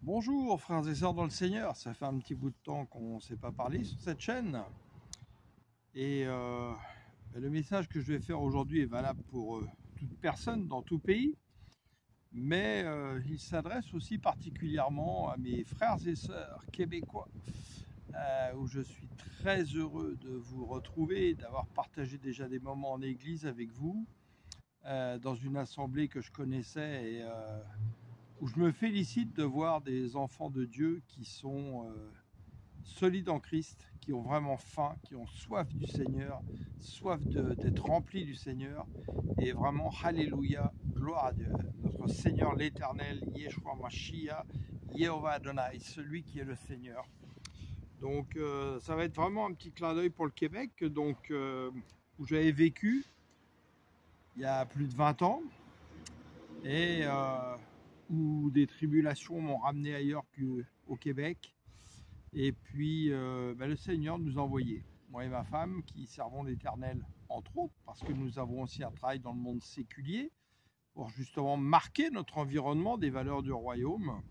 Bonjour frères et sœurs dans le Seigneur, ça fait un petit bout de temps qu'on ne s'est pas parlé sur cette chaîne. Et le message que je vais faire aujourd'hui est valable pour toute personne dans tout pays, mais il s'adresse aussi particulièrement à mes frères et sœurs québécois, où je suis très heureux de vous retrouver, d'avoir partagé déjà des moments en église avec vous, dans une assemblée que je connaissais et où je me félicite de voir des enfants de Dieu qui sont solides en Christ, qui ont vraiment faim, qui ont soif du Seigneur, soif d'être remplis du Seigneur. Et vraiment, Alléluia, gloire à Dieu, notre Seigneur l'Éternel, Yeshua Mashiach, Yehovah Adonai, celui qui est le Seigneur. Donc ça va être vraiment un petit clin d'œil pour le Québec, donc, où j'avais vécu il y a plus de 20 ans, et où des tribulations m'ont ramené ailleurs qu'au Québec. Et puis le Seigneur nous a envoyés, moi et ma femme, qui servons l'Éternel, entre autres, parce que nous avons aussi un travail dans le monde séculier, pour justement marquer notre environnement des valeurs du royaume.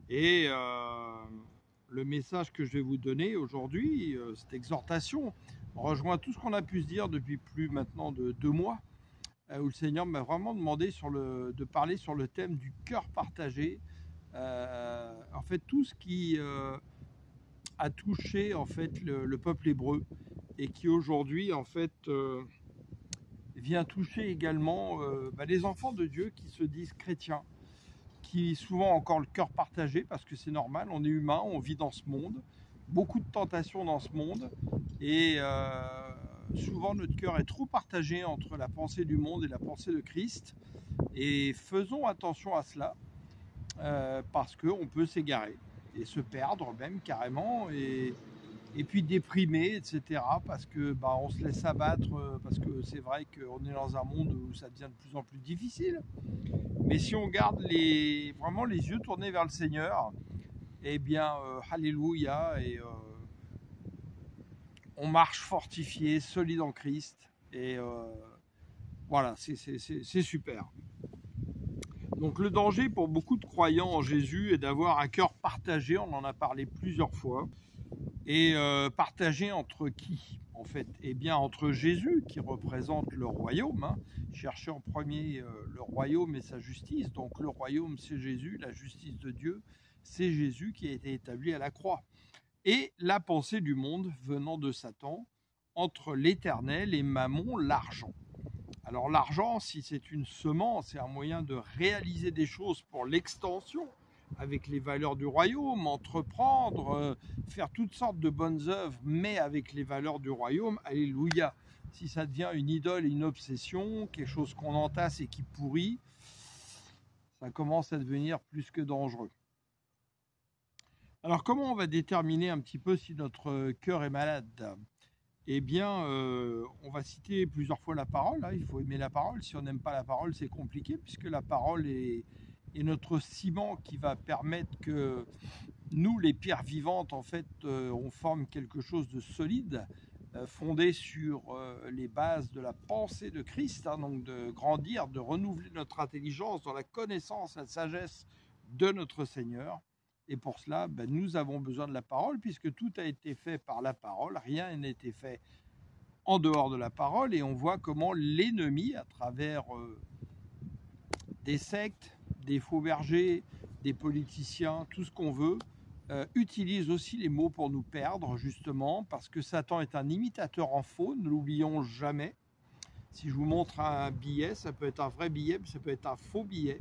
Et le message que je vais vous donner aujourd'hui, cette exhortation, rejoint tout ce qu'on a pu se dire depuis plus maintenant de 2 mois, où le Seigneur m'a vraiment demandé de parler sur le thème du cœur partagé. En fait, tout ce qui a touché en fait le peuple hébreu et qui aujourd'hui en fait vient toucher également les enfants de Dieu qui se disent chrétiens, qui souvent ont encore le cœur partagé parce que c'est normal, on est humain, on vit dans ce monde, beaucoup de tentations dans ce monde et souvent notre cœur est trop partagé entre la pensée du monde et la pensée de Christ, et faisons attention à cela parce qu'on peut s'égarer et se perdre même carrément, et puis déprimer, etc. parce que on se laisse abattre, parce que c'est vrai qu'on est dans un monde où ça devient de plus en plus difficile. Mais si on garde vraiment les yeux tournés vers le Seigneur, eh bien, alléluia, et on marche fortifié, solide en Christ, et voilà, c'est super. Donc le danger pour beaucoup de croyants en Jésus est d'avoir un cœur partagé, on en a parlé plusieurs fois, et partagé entre qui en fait? Eh bien entre Jésus qui représente le royaume, hein. Cherchez en premier le royaume et sa justice, donc le royaume c'est Jésus, la justice de Dieu c'est Jésus qui a été établi à la croix, et la pensée du monde venant de Satan, entre l'Éternel et Mammon, l'argent. Alors l'argent, si c'est une semence, c'est un moyen de réaliser des choses pour l'extension avec les valeurs du royaume, entreprendre, faire toutes sortes de bonnes œuvres, mais avec les valeurs du royaume, alléluia. Si ça devient une idole et une obsession, quelque chose qu'on entasse et qui pourrit, ça commence à devenir plus que dangereux. Alors comment on va déterminer un petit peu si notre cœur est malade? Eh bien, on va citer plusieurs fois la parole, hein. Il faut aimer la parole. Si on n'aime pas la parole, c'est compliqué, puisque la parole est notre ciment qui va permettre que nous, les pierres vivantes, en fait, on forme quelque chose de solide, fondé sur les bases de la pensée de Christ, hein, donc de grandir, de renouveler notre intelligence dans la connaissance, la sagesse de notre Seigneur. Et pour cela, nous avons besoin de la parole, puisque tout a été fait par la parole, rien n'a été fait en dehors de la parole. Et on voit comment l'ennemi, à travers des sectes, des faux bergers, des politiciens, tout ce qu'on veut, utilise aussi les mots pour nous perdre, justement, parce que Satan est un imitateur en faux, ne l'oublions jamais. Si je vous montre un billet, ça peut être un vrai billet, mais ça peut être un faux billet.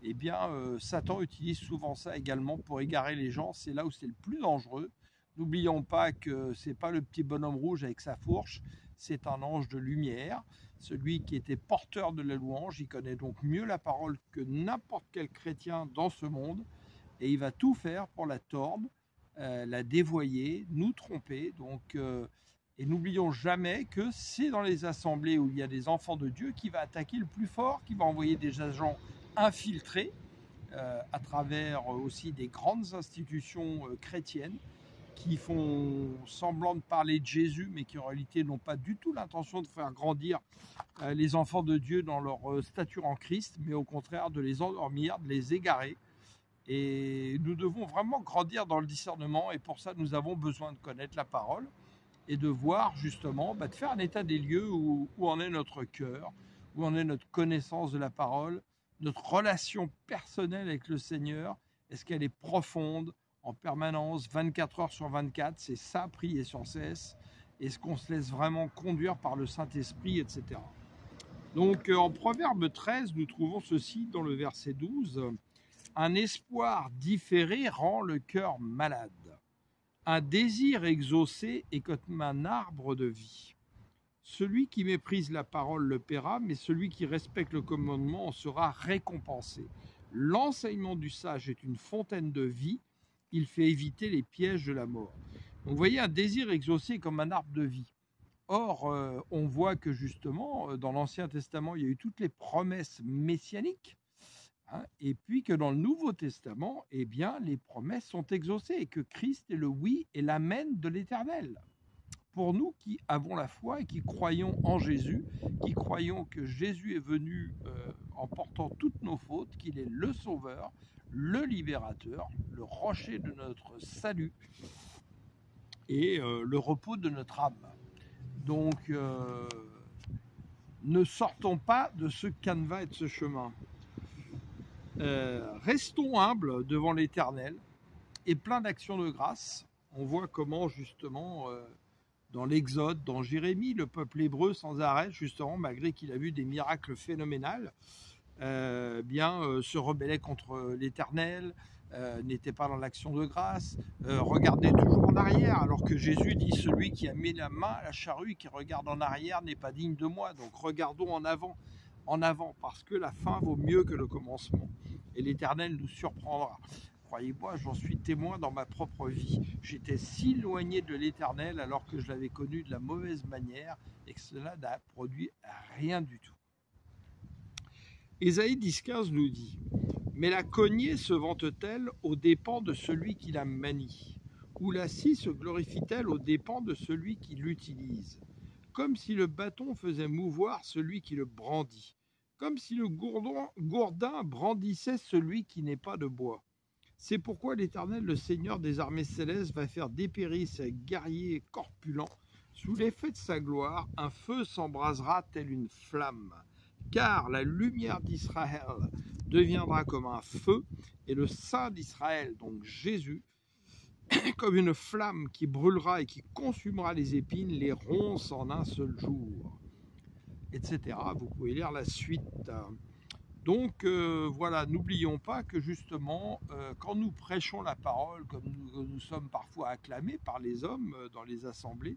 Eh bien, Satan utilise souvent ça également pour égarer les gens. C'est là où c'est le plus dangereux. N'oublions pas que ce n'est pas le petit bonhomme rouge avec sa fourche, c'est un ange de lumière, celui qui était porteur de la louange. Il connaît donc mieux la parole que n'importe quel chrétien dans ce monde, et il va tout faire pour la tordre, la dévoyer, nous tromper. Donc, et n'oublions jamais que c'est dans les assemblées où il y a des enfants de Dieu qui va attaquer le plus fort, qui va envoyer des agents infiltrés à travers aussi des grandes institutions chrétiennes qui font semblant de parler de Jésus, mais qui en réalité n'ont pas du tout l'intention de faire grandir les enfants de Dieu dans leur stature en Christ, mais au contraire de les endormir, de les égarer. Et nous devons vraiment grandir dans le discernement, et pour ça nous avons besoin de connaître la parole et de voir justement, de faire un état des lieux où en est notre cœur, où en est notre connaissance de la parole, notre relation personnelle avec le Seigneur. Est-ce qu'elle est profonde, en permanence, 24 heures sur 24? C'est ça, prier sans cesse. Est-ce qu'on se laisse vraiment conduire par le Saint-Esprit, etc. Donc en Proverbe 13, nous trouvons ceci dans le verset 12. Un espoir différé rend le cœur malade. Un désir exaucé est comme un arbre de vie. Celui qui méprise la parole le paiera, mais celui qui respecte le commandement en sera récompensé. L'enseignement du sage est une fontaine de vie, il fait éviter les pièges de la mort. Donc vous voyez, un désir exaucé comme un arbre de vie. Or, on voit que justement, dans l'Ancien Testament, il y a eu toutes les promesses messianiques, et puis que dans le Nouveau Testament, eh bien, les promesses sont exaucées et que Christ est le oui et l'amen de l'Éternel. Pour nous qui avons la foi et qui croyons en Jésus, qui croyons que Jésus est venu en portant toutes nos fautes, qu'il est le Sauveur, le Libérateur, le rocher de notre salut et le repos de notre âme. Donc, ne sortons pas de ce canevas et de ce chemin. Restons humbles devant l'Éternel et plein d'actions de grâce. On voit comment justement dans l'Exode, dans Jérémie, le peuple hébreu sans arrêt, justement, malgré qu'il a vu des miracles phénoménaux, se rebellait contre l'Éternel, n'était pas dans l'action de grâce, regardait toujours en arrière, alors que Jésus dit: celui qui a mis la main à la charrue, qui regarde en arrière, n'est pas digne de moi. Donc regardons en avant, parce que la fin vaut mieux que le commencement. Et l'Éternel nous surprendra. Croyez-moi, j'en suis témoin dans ma propre vie. J'étais si éloigné de l'Éternel alors que je l'avais connu de la mauvaise manière et que cela n'a produit rien du tout. Ésaïe 10,15 nous dit: mais la cognée se vante-t-elle aux dépens de celui qui la manie? Ou la scie se glorifie-t-elle aux dépens de celui qui l'utilise? Comme si le bâton faisait mouvoir celui qui le brandit, comme si le gourdin brandissait celui qui n'est pas de bois. C'est pourquoi l'Éternel, le Seigneur des armées célestes, va faire dépérir ses guerriers corpulents. Sous l'effet de sa gloire, un feu s'embrasera tel une flamme. Car la lumière d'Israël deviendra comme un feu, et le Saint d'Israël, donc Jésus, comme une flamme qui brûlera et qui consumera les épines, les ronces en un seul jour, etc. Vous pouvez lire la suite. Donc voilà, n'oublions pas que justement, quand nous prêchons la parole, comme nous sommes parfois acclamés par les hommes dans les assemblées,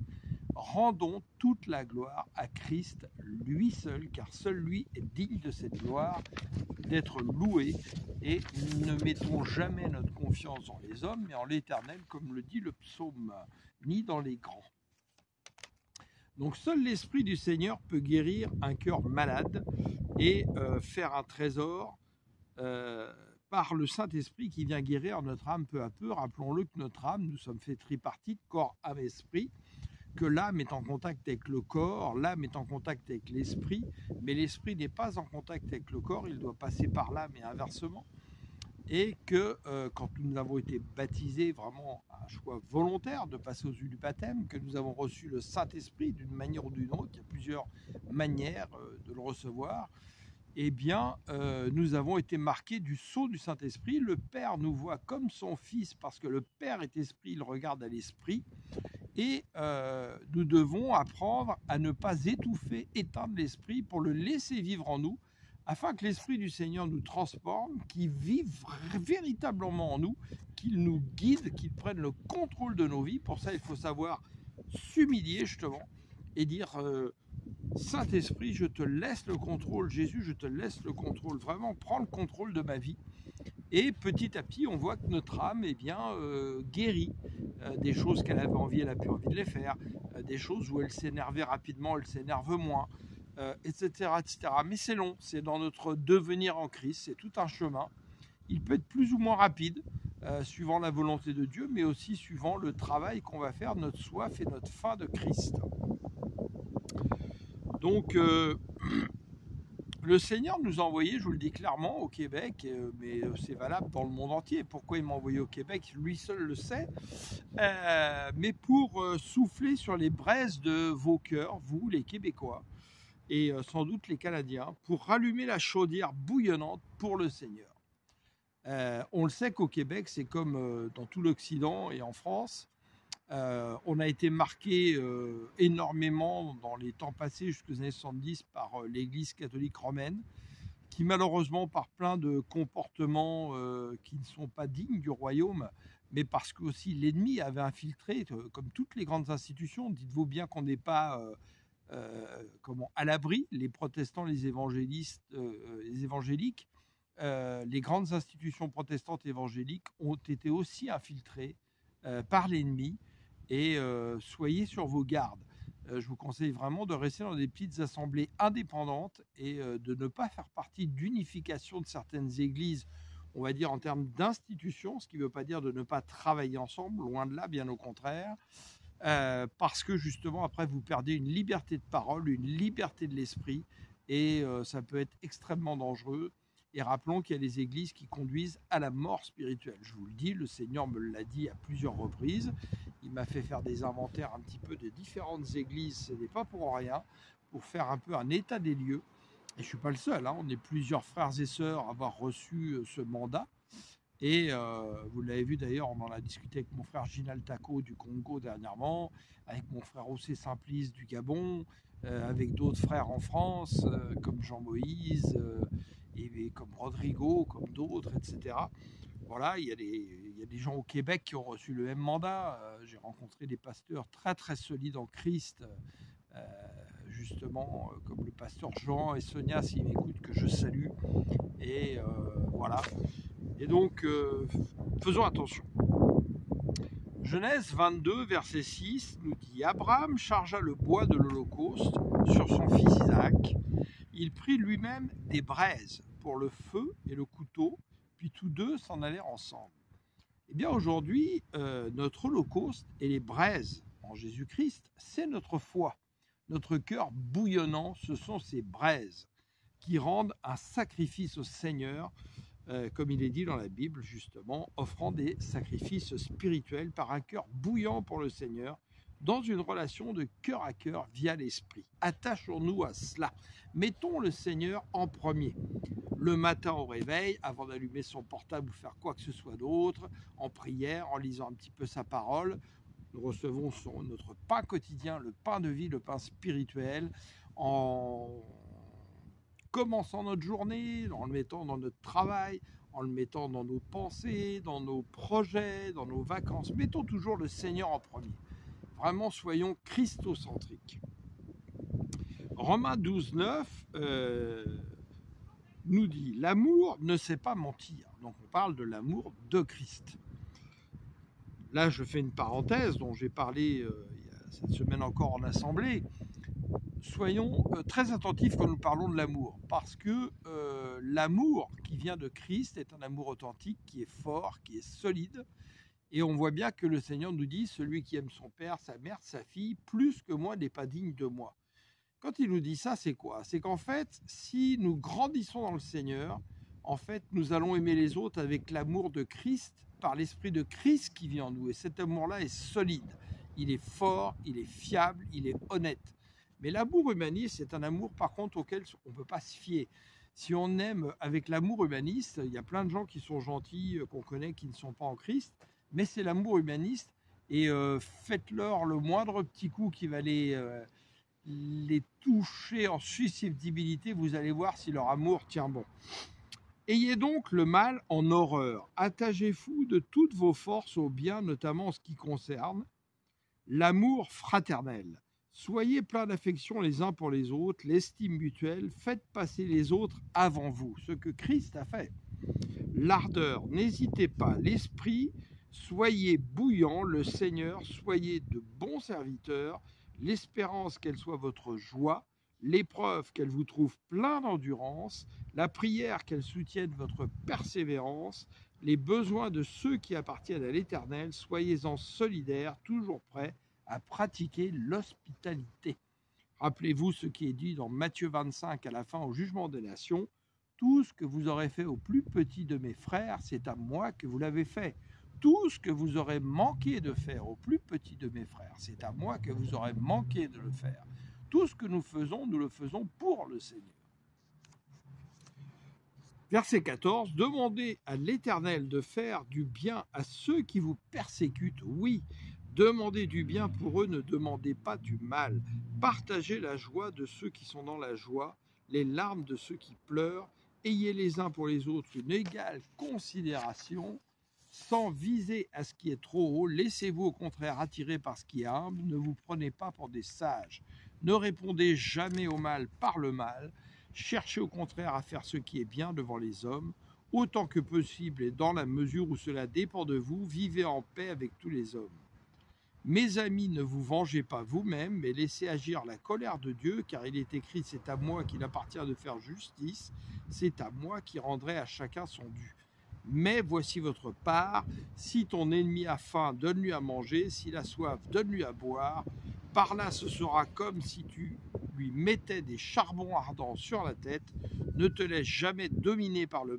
rendons toute la gloire à Christ, lui seul, car seul lui est digne de cette gloire, d'être loué, et ne mettons jamais notre confiance dans les hommes, mais en l'Éternel, comme le dit le psaume, ni dans les grands. Donc seul l'Esprit du Seigneur peut guérir un cœur malade et faire un trésor par le Saint-Esprit qui vient guérir notre âme peu à peu. Rappelons-le que notre âme, nous sommes faits tripartite, corps, âme, esprit, que l'âme est en contact avec le corps, l'âme est en contact avec l'esprit, mais l'esprit n'est pas en contact avec le corps, il doit passer par l'âme et inversement. Et que quand nous avons été baptisés, vraiment un choix volontaire de passer aux yeux du baptême, que nous avons reçu le Saint-Esprit d'une manière ou d'une autre, il y a plusieurs manières de le recevoir, eh bien, nous avons été marqués du sceau du Saint-Esprit. Le Père nous voit comme son Fils, parce que le Père est Esprit, il regarde à l'Esprit. Et nous devons apprendre à ne pas étouffer, éteindre l'Esprit pour le laisser vivre en nous, afin que l'Esprit du Seigneur nous transforme, qu'il vive véritablement en nous, qu'il nous guide, qu'il prenne le contrôle de nos vies. Pour ça, il faut savoir s'humilier justement et dire Saint-Esprit, je te laisse le contrôle. Jésus, je te laisse le contrôle. Vraiment, prends le contrôle de ma vie. Et petit à petit, on voit que notre âme guérit des choses qu'elle avait envie, elle n'a plus envie de les faire, des choses où elle s'énervait rapidement, elle s'énerve moins, etc., etc. Mais c'est long, c'est dans notre devenir en Christ, c'est tout un chemin. Il peut être plus ou moins rapide, suivant la volonté de Dieu, mais aussi suivant le travail qu'on va faire, notre soif et notre faim de Christ. Donc, Le Seigneur nous a envoyés, je vous le dis clairement, au Québec, mais c'est valable dans le monde entier. Pourquoi il m'a envoyé au Québec, lui seul le sait. Mais pour souffler sur les braises de vos cœurs, vous les Québécois, et sans doute les Canadiens, pour rallumer la chaudière bouillonnante pour le Seigneur. On le sait qu'au Québec, c'est comme dans tout l'Occident et en France, on a été marqué énormément dans les temps passés jusqu'aux années 70 par l'Église catholique romaine, qui malheureusement par plein de comportements qui ne sont pas dignes du royaume, mais parce que aussi l'ennemi avait infiltré, comme toutes les grandes institutions. Dites-vous bien qu'on n'est pas à l'abri, les protestants, les évangélistes, les évangéliques, les grandes institutions protestantes évangéliques ont été aussi infiltrées par l'ennemi. Et soyez sur vos gardes. Je vous conseille vraiment de rester dans des petites assemblées indépendantes et de ne pas faire partie d'unification de certaines églises, on va dire en termes d'institutions, ce qui ne veut pas dire de ne pas travailler ensemble, loin de là, bien au contraire, parce que justement après vous perdez une liberté de parole, une liberté de l'esprit, et ça peut être extrêmement dangereux. Et rappelons qu'il y a des églises qui conduisent à la mort spirituelle. Je vous le dis, le Seigneur me l'a dit à plusieurs reprises. Il m'a fait faire des inventaires un petit peu de différentes églises, ce n'est pas pour rien, pour faire un peu un état des lieux. Et je ne suis pas le seul, hein. On est plusieurs frères et sœurs à avoir reçu ce mandat. Et vous l'avez vu d'ailleurs, on en a discuté avec mon frère Ginal Tako du Congo dernièrement, avec mon frère Ossé Simplice du Gabon, avec d'autres frères en France, comme Jean-Moïse, et comme Rodrigo, comme d'autres, etc. Voilà, il y a des gens au Québec qui ont reçu le même mandat. J'ai rencontré des pasteurs très très solides en Christ, justement, comme le pasteur Jean et Sonia, s'ils m'écoutent, que je salue. Et voilà. Et donc, faisons attention. Genèse 22, verset 6 nous dit « Abraham chargea le bois de l'Holocauste sur son fils Isaac. Il prit lui-même des braises pour le feu et le couteau, puis tous deux s'en allèrent ensemble. » Eh bien aujourd'hui, notre holocauste et les braises en Jésus-Christ, c'est notre foi. Notre cœur bouillonnant, ce sont ces braises qui rendent un sacrifice au Seigneur, comme il est dit dans la Bible justement, offrant des sacrifices spirituels par un cœur bouillant pour le Seigneur, dans une relation de cœur à cœur via l'Esprit. Attachons-nous à cela. Mettons le Seigneur en premier. Le matin au réveil, avant d'allumer son portable ou faire quoi que ce soit d'autre, en prière, en lisant un petit peu sa parole, nous recevons notre pain quotidien, le pain de vie, le pain spirituel, en commençant notre journée, en le mettant dans notre travail, en le mettant dans nos pensées, dans nos projets, dans nos vacances. Mettons toujours le Seigneur en premier. Vraiment, soyons christocentriques. Romains 12, 9 nous dit « L'amour ne sait pas mentir ». Donc on parle de l'amour de Christ. Là, je fais une parenthèse dont j'ai parlé cette semaine encore en assemblée. Soyons très attentifs quand nous parlons de l'amour, parce que l'amour qui vient de Christ est un amour authentique, qui est fort, qui est solide. Et on voit bien que le Seigneur nous dit « Celui qui aime son père, sa mère, sa fille, plus que moi n'est pas digne de moi ». Quand il nous dit ça, c'est quoi? C'est qu'en fait, si nous grandissons dans le Seigneur, en fait, nous allons aimer les autres avec l'amour de Christ, par l'Esprit de Christ qui vit en nous. Et cet amour-là est solide, il est fort, il est fiable, il est honnête. Mais l'amour humaniste, c'est un amour, par contre, auquel on ne peut pas se fier. Si on aime avec l'amour humaniste, il y a plein de gens qui sont gentils, qu'on connaît, qui ne sont pas en Christ, mais c'est l'amour humaniste. Et faites-leur le moindre petit coup qui va les toucher en susceptibilité, vous allez voir si leur amour tient bon. Ayez donc le mal en horreur. Attachez-vous de toutes vos forces au bien, notamment en ce qui concerne l'amour fraternel. Soyez pleins d'affection les uns pour les autres, l'estime mutuelle, faites passer les autres avant vous, ce que Christ a fait. L'ardeur, n'hésitez pas, l'esprit, soyez bouillants, le Seigneur, soyez de bons serviteurs, l'espérance qu'elle soit votre joie, l'épreuve qu'elle vous trouve plein d'endurance, la prière qu'elle soutienne votre persévérance, les besoins de ceux qui appartiennent à l'Éternel, soyez-en solidaires, toujours prêts à pratiquer l'hospitalité. Rappelez-vous ce qui est dit dans Matthieu 25 à la fin au jugement des nations. Tout ce que vous aurez fait au plus petit de mes frères, c'est à moi que vous l'avez fait. Tout ce que vous aurez manqué de faire au plus petit de mes frères, c'est à moi que vous aurez manqué de le faire. Tout ce que nous le faisons pour le Seigneur. Verset 14, demandez à l'Éternel de faire du bien à ceux qui vous persécutent. Oui, demandez du bien pour eux, ne demandez pas du mal. Partagez la joie de ceux qui sont dans la joie, les larmes de ceux qui pleurent. Ayez les uns pour les autres une égale considération, sans viser à ce qui est trop haut. Laissez-vous au contraire attirer par ce qui est humble. Ne vous prenez pas pour des sages. Ne répondez jamais au mal par le mal. Cherchez au contraire à faire ce qui est bien devant les hommes, autant que possible et dans la mesure où cela dépend de vous, vivez en paix avec tous les hommes. Mes amis, ne vous vengez pas vous-même, mais laissez agir la colère de Dieu, car il est écrit, c'est à moi qu'il appartient de faire justice, c'est à moi qui rendrai à chacun son dû. Mais voici votre part, si ton ennemi a faim, donne-lui à manger, s'il a soif, donne-lui à boire. Par là, ce sera comme si tu lui mettais des charbons ardents sur la tête. Ne te laisse jamais dominer par le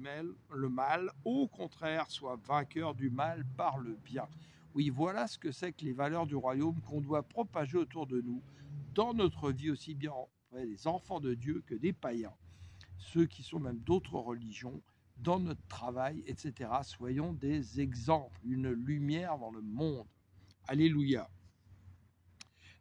mal. Au contraire, sois vainqueur du mal par le bien. Oui, voilà ce que c'est que les valeurs du royaume qu'on doit propager autour de nous, dans notre vie aussi bien des enfants de Dieu que des païens, ceux qui sont même d'autres religions, dans notre travail, etc. Soyons des exemples, une lumière dans le monde. Alléluia.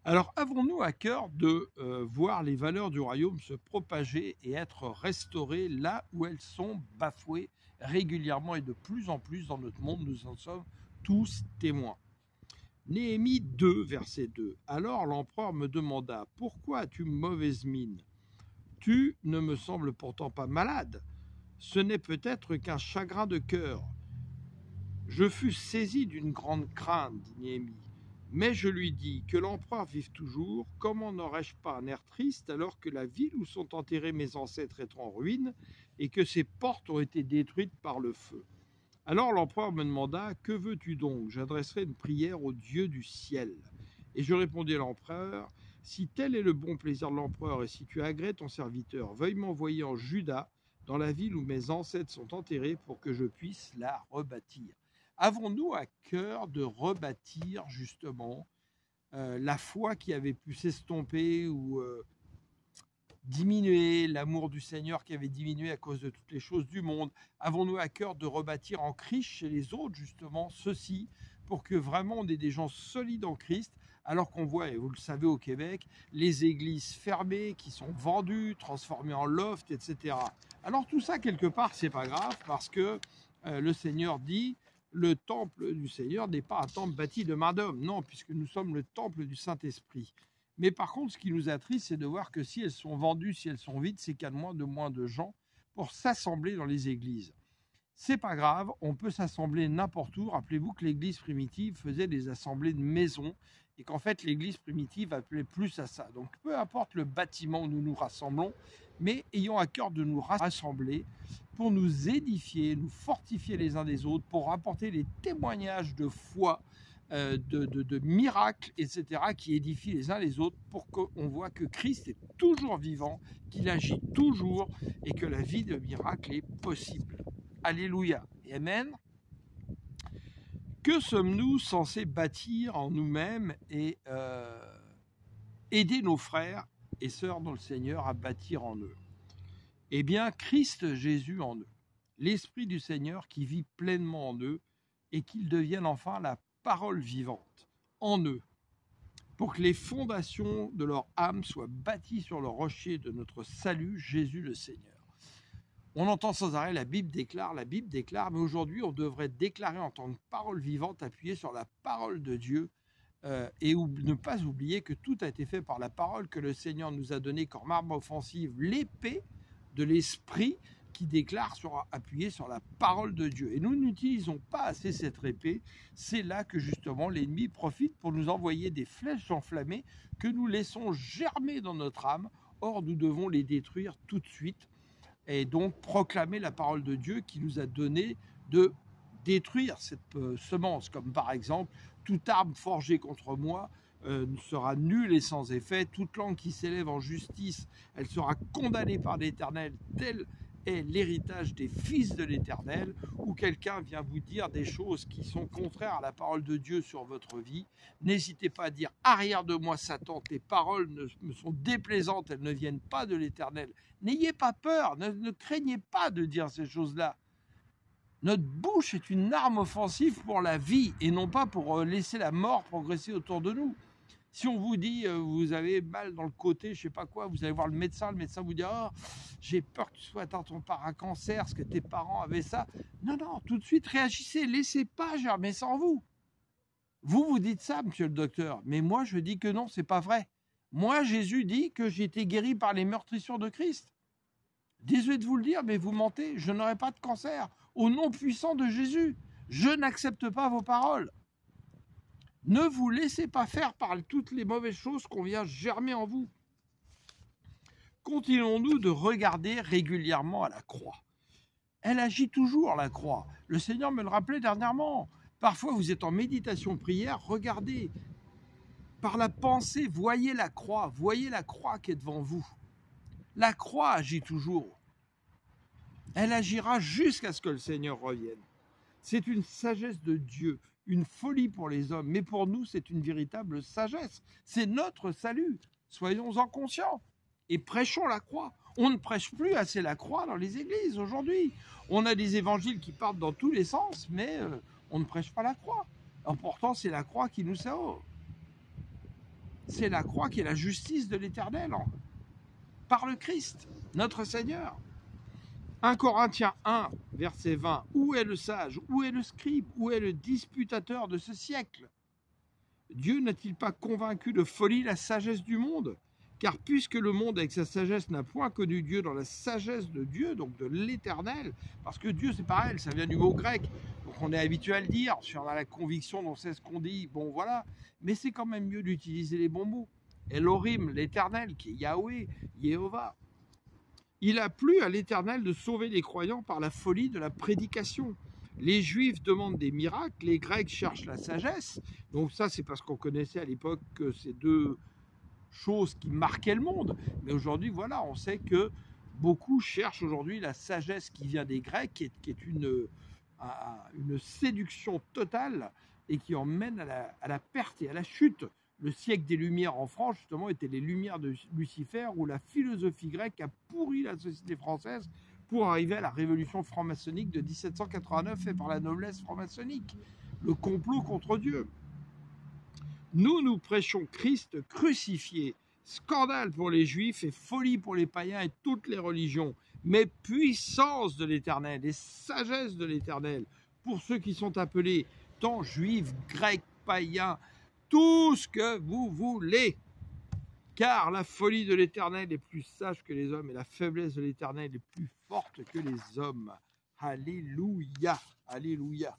Alors, avons-nous à cœur de voir les valeurs du royaume se propager et être restaurées là où elles sont bafouées régulièrement et de plus en plus dans notre monde? Nous en sommes tous témoins. Néhémie 2, verset 2. Alors l'empereur me demanda, pourquoi as-tu mauvaise mine? Tu ne me sembles pourtant pas malade. Ce n'est peut-être qu'un chagrin de cœur. Je fus saisi d'une grande crainte, dit Néhémie. Mais je lui dis, que l'empereur vive toujours, comment n'aurais-je pas un air triste alors que la ville où sont enterrés mes ancêtres est en ruine et que ses portes ont été détruites par le feu? Alors l'empereur me demanda, que veux-tu donc? J'adresserai une prière au Dieu du ciel. Et je répondis à l'empereur, si tel est le bon plaisir de l'empereur et si tu agrées ton serviteur, veuille m'envoyer en Juda, dans la ville où mes ancêtres sont enterrés, pour que je puisse la rebâtir. Avons-nous à cœur de rebâtir justement la foi qui avait pu s'estomper ou diminuer, l'amour du Seigneur qui avait diminué à cause de toutes les choses du monde? Avons-nous à cœur de rebâtir en Christ chez les autres justement ceci, pour que vraiment on ait des gens solides en Christ, alors qu'on voit, et vous le savez au Québec, les églises fermées qui sont vendues, transformées en loft, etc. Alors tout ça quelque part c'est pas grave, parce que le Seigneur dit, le temple du Seigneur n'est pas un temple bâti de main d'homme, non, puisque nous sommes le temple du Saint-Esprit. Mais par contre, ce qui nous attriste, c'est de voir que si elles sont vendues, si elles sont vides, c'est qu'il y a de moins de gens pour s'assembler dans les églises. C'est pas grave, on peut s'assembler n'importe où. Rappelez-vous que l'église primitive faisait des assemblées de maisons et qu'en fait l'église primitive appelait plus à ça. Donc peu importe le bâtiment où nous nous rassemblons, mais ayons à cœur de nous rassembler pour nous édifier, nous fortifier les uns des autres, pour apporter les témoignages de foi, de miracles, etc., qui édifient les uns les autres, pour qu'on voit que Christ est toujours vivant, qu'il agit toujours et que la vie de miracle est possible. Alléluia et Amen. Que sommes-nous censés bâtir en nous-mêmes et aider nos frères et sœurs dans le Seigneur à bâtir en eux? Eh bien, Christ Jésus en eux, l'Esprit du Seigneur qui vit pleinement en eux et qu'ils deviennent enfin la parole vivante en eux, pour que les fondations de leur âme soient bâties sur le rocher de notre salut, Jésus le Seigneur. On entend sans arrêt la Bible déclare, mais aujourd'hui on devrait déclarer en tant que parole vivante, appuyée sur la parole de Dieu, et ne pas oublier que tout a été fait par la parole que le Seigneur nous a donnée comme arme offensive, l'épée de l'Esprit qui déclare appuyée sur la parole de Dieu. Et nous n'utilisons pas assez cette épée. C'est là que justement l'ennemi profite pour nous envoyer des flèches enflammées que nous laissons germer dans notre âme. Or, nous devons les détruire tout de suite et donc proclamer la parole de Dieu qui nous a donné de détruire cette semence, comme par exemple toute arme forgée contre moi sera nulle et sans effet. Toute langue qui s'élève en justice, elle sera condamnée par l'Éternel. Tel est l'héritage des fils de l'Éternel. Ou quelqu'un vient vous dire des choses qui sont contraires à la parole de Dieu sur votre vie, n'hésitez pas à dire « Arrière de moi, Satan, tes paroles me sont déplaisantes, elles ne viennent pas de l'Éternel. » N'ayez pas peur, ne craignez pas de dire ces choses-là. Notre bouche est une arme offensive pour la vie et non pas pour laisser la mort progresser autour de nous. Si on vous dit vous avez mal dans le côté, je sais pas quoi, vous allez voir le médecin vous dit oh, j'ai peur que tu sois atteint par un cancer, parce que tes parents avaient ça. Non, tout de suite réagissez, laissez pas germer ça en vous. Vous dites ça, monsieur le docteur, mais moi je dis que non, c'est pas vrai. Moi, Jésus dit que j'ai été guéri par les meurtrissures de Christ. Désolé de vous le dire, mais vous mentez, je n'aurai pas de cancer. Au nom puissant de Jésus, je n'accepte pas vos paroles. Ne vous laissez pas faire par toutes les mauvaises choses qu'on vient germer en vous. Continuons-nous de regarder régulièrement à la croix. Elle agit toujours, la croix. Le Seigneur me le rappelait dernièrement. Parfois, vous êtes en méditation prière, regardez. Par la pensée, voyez la croix qui est devant vous. La croix agit toujours. Elle agira jusqu'à ce que le Seigneur revienne. C'est une sagesse de Dieu, une folie pour les hommes, mais pour nous, c'est une véritable sagesse. C'est notre salut. Soyons-en conscients et prêchons la croix. On ne prêche plus assez la croix dans les églises aujourd'hui. On a des évangiles qui partent dans tous les sens, mais on ne prêche pas la croix. Alors pourtant, c'est la croix qui nous sauve. C'est la croix qui est la justice de l'Éternel, par le Christ, notre Seigneur. 1 Corinthiens 1, verset 20. Où est le sage? Où est le scribe? Où est le disputateur de ce siècle? Dieu n'a-t-il pas convaincu de folie la sagesse du monde? Car puisque le monde avec sa sagesse n'a point connu Dieu dans la sagesse de Dieu, donc de l'Éternel, parce que Dieu c'est pareil, ça vient du mot grec, donc on est habitué à le dire, si on a la conviction, on sait ce qu'on dit, bon voilà, mais c'est quand même mieux d'utiliser les bons mots. Elohim, l'Éternel, qui est Yahweh, Jéhovah. Il a plu à l'Éternel de sauver les croyants par la folie de la prédication. Les Juifs demandent des miracles, les Grecs cherchent la sagesse. Donc ça, c'est parce qu'on connaissait à l'époque que ces deux choses qui marquaient le monde. Mais aujourd'hui, voilà, on sait que beaucoup cherchent aujourd'hui la sagesse qui vient des Grecs, qui est une séduction totale et qui emmène à la perte et à la chute. Le siècle des Lumières en France, justement, était les Lumières de Lucifer, où la philosophie grecque a pourri la société française pour arriver à la révolution franc-maçonnique de 1789 faite par la noblesse franc-maçonnique. Le complot contre Dieu. Nous prêchons Christ crucifié. Scandale pour les Juifs et folie pour les païens et toutes les religions. Mais puissance de l'Éternel et sagesse de l'Éternel pour ceux qui sont appelés tant juifs, grecs, païens, tout ce que vous voulez. Car la folie de l'Éternel est plus sage que les hommes et la faiblesse de l'Éternel est plus forte que les hommes. Alléluia, alléluia.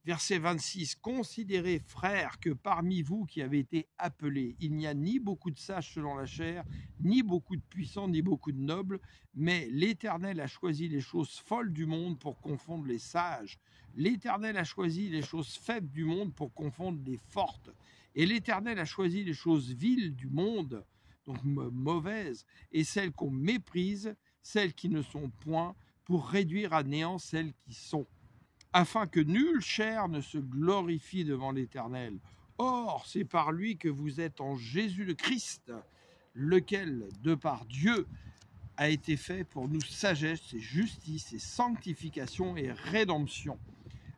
Verset 26. Considérez, frères, que parmi vous qui avez été appelés, il n'y a ni beaucoup de sages selon la chair, ni beaucoup de puissants, ni beaucoup de nobles, mais l'Éternel a choisi les choses folles du monde pour confondre les sages. L'Éternel a choisi les choses faibles du monde pour confondre les fortes. Et l'Éternel a choisi les choses viles du monde, donc mauvaises, et celles qu'on méprise, celles qui ne sont point, pour réduire à néant celles qui sont, afin que nulle chair ne se glorifie devant l'Éternel. Or, c'est par lui que vous êtes en Jésus le Christ, lequel, de par Dieu, a été fait pour nous sagesse et justice et sanctification et rédemption,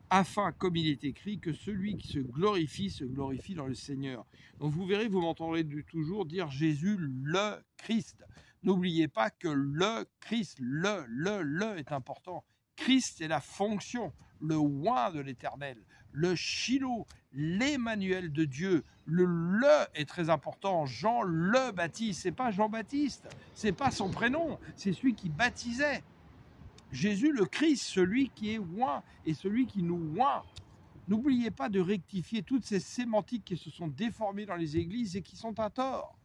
afin, comme il est écrit, que celui qui se glorifie dans le Seigneur. Donc vous verrez, vous m'entendrez toujours dire Jésus le Christ. N'oubliez pas que le Christ, le est important. Christ est la fonction, le oint de l'Éternel, le Shiloh, l'Emmanuel de Dieu. Le est très important. Jean le Baptiste, c'est pas Jean-Baptiste, c'est pas son prénom, c'est celui qui baptisait. Jésus le Christ, celui qui est oint et celui qui nous oint. N'oubliez pas de rectifier toutes ces sémantiques qui se sont déformées dans les églises et qui sont à tort.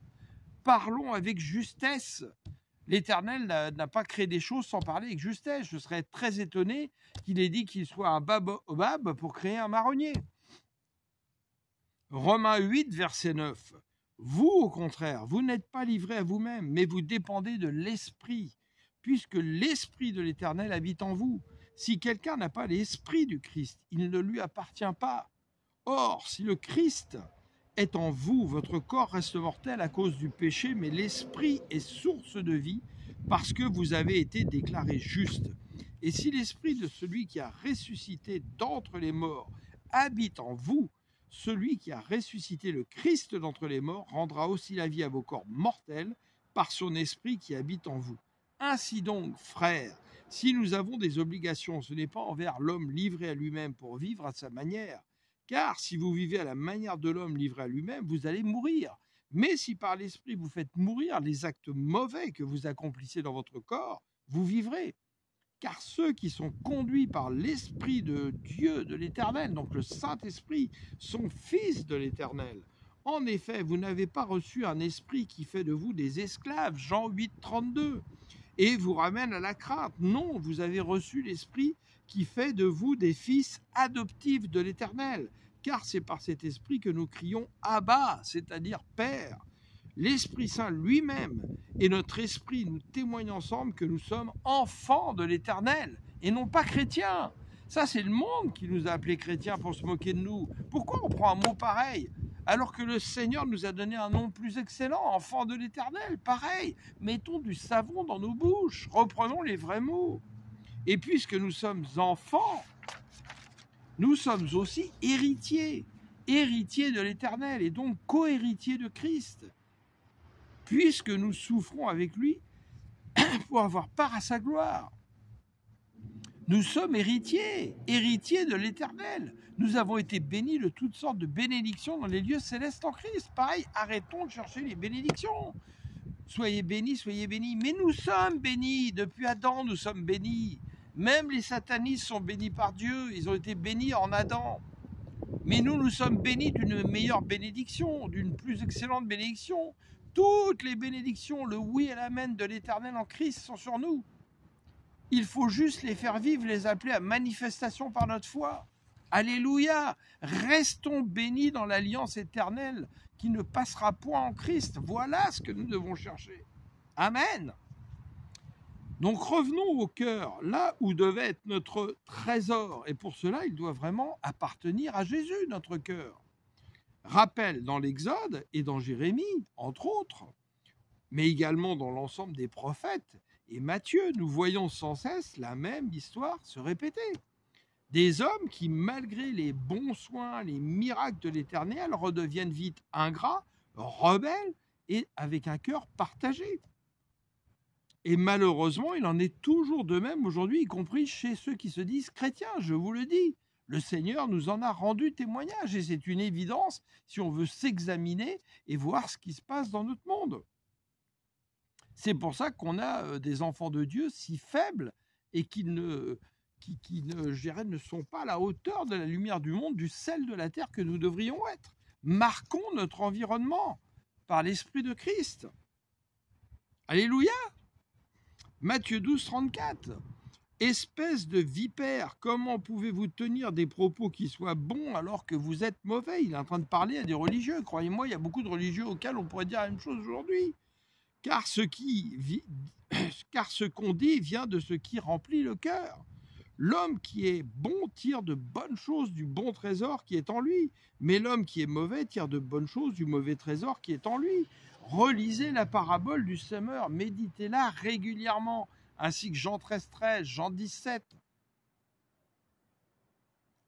Parlons avec justesse. L'Éternel n'a pas créé des choses sans parler avec justesse. Je serais très étonné qu'il ait dit qu'il soit un baobab pour créer un marronnier. Romains 8, verset 9. Vous, au contraire, vous n'êtes pas livrés à vous-même, mais vous dépendez de l'Esprit, puisque l'Esprit de l'Éternel habite en vous. Si quelqu'un n'a pas l'Esprit du Christ, il ne lui appartient pas. Or, si le Christ est en vous, votre corps reste mortel à cause du péché, mais l'Esprit est source de vie, parce que vous avez été déclarés justes. Et si l'Esprit de celui qui a ressuscité d'entre les morts habite en vous, celui qui a ressuscité le Christ d'entre les morts rendra aussi la vie à vos corps mortels par son Esprit qui habite en vous. Ainsi donc, frères, si nous avons des obligations, ce n'est pas envers l'homme livré à lui-même pour vivre à sa manière, car si vous vivez à la manière de l'homme livré à lui-même, vous allez mourir. Mais si par l'Esprit vous faites mourir les actes mauvais que vous accomplissez dans votre corps, vous vivrez. Car ceux qui sont conduits par l'Esprit de Dieu, de l'Éternel, donc le Saint-Esprit, sont fils de l'Éternel. En effet, vous n'avez pas reçu un esprit qui fait de vous des esclaves, Jean 8, 32, et vous ramène à la crainte. Non, vous avez reçu l'Esprit qui fait de vous des fils adoptifs de l'Éternel, car c'est par cet Esprit que nous crions « Abba », c'est-à-dire « Père ». L'Esprit Saint lui-même et notre esprit nous témoignent ensemble que nous sommes enfants de l'Éternel et non pas chrétiens. Ça, c'est le monde qui nous a appelés chrétiens pour se moquer de nous. Pourquoi on prend un mot pareil alors que le Seigneur nous a donné un nom plus excellent, enfants de l'Éternel? Pareil, mettons du savon dans nos bouches, reprenons les vrais mots. Et puisque nous sommes enfants, nous sommes aussi héritiers, héritiers de l'Éternel et donc co-héritiers de Christ. Puisque nous souffrons avec lui pour avoir part à sa gloire. Nous sommes héritiers, héritiers de l'Éternel. Nous avons été bénis de toutes sortes de bénédictions dans les lieux célestes en Christ. Pareil, arrêtons de chercher les bénédictions. Soyez bénis, soyez bénis. Mais nous sommes bénis. Depuis Adam, nous sommes bénis. Même les satanistes sont bénis par Dieu. Ils ont été bénis en Adam. Mais nous sommes bénis d'une meilleure bénédiction, d'une plus excellente bénédiction. Toutes les bénédictions, le oui et l'amen de l'Éternel en Christ sont sur nous. Il faut juste les faire vivre, les appeler à manifestation par notre foi. Alléluia! Restons bénis dans l'alliance éternelle qui ne passera point en Christ. Voilà ce que nous devons chercher. Amen! Donc revenons au cœur, là où devait être notre trésor. Et pour cela, il doit vraiment appartenir à Jésus, notre cœur. Rappel dans l'Exode et dans Jérémie, entre autres, mais également dans l'ensemble des prophètes et Matthieu, nous voyons sans cesse la même histoire se répéter. Des hommes qui, malgré les bons soins, les miracles de l'Éternel, redeviennent vite ingrats, rebelles et avec un cœur partagé. Et malheureusement, il en est toujours de même aujourd'hui, y compris chez ceux qui se disent chrétiens, je vous le dis. Le Seigneur nous en a rendu témoignage et c'est une évidence si on veut s'examiner et voir ce qui se passe dans notre monde. C'est pour ça qu'on a des enfants de Dieu si faibles et qui ne sont pas à la hauteur de la lumière du monde, du sel de la terre que nous devrions être. Marquons notre environnement par l'Esprit de Christ. Alléluia! Matthieu 12, 34. Espèce de vipère, comment pouvez-vous tenir des propos qui soient bons alors que vous êtes mauvais? Il est en train de parler à des religieux. Croyez-moi, il y a beaucoup de religieux auxquels on pourrait dire la même chose aujourd'hui. Car ce qu'on dit vient de ce qui remplit le cœur. L'homme qui est bon tire de bonnes choses du bon trésor qui est en lui, mais l'homme qui est mauvais tire de bonnes choses du mauvais trésor qui est en lui. Relisez la parabole du semeur, méditez-la régulièrement, ainsi que Jean 13, 13, Jean 17.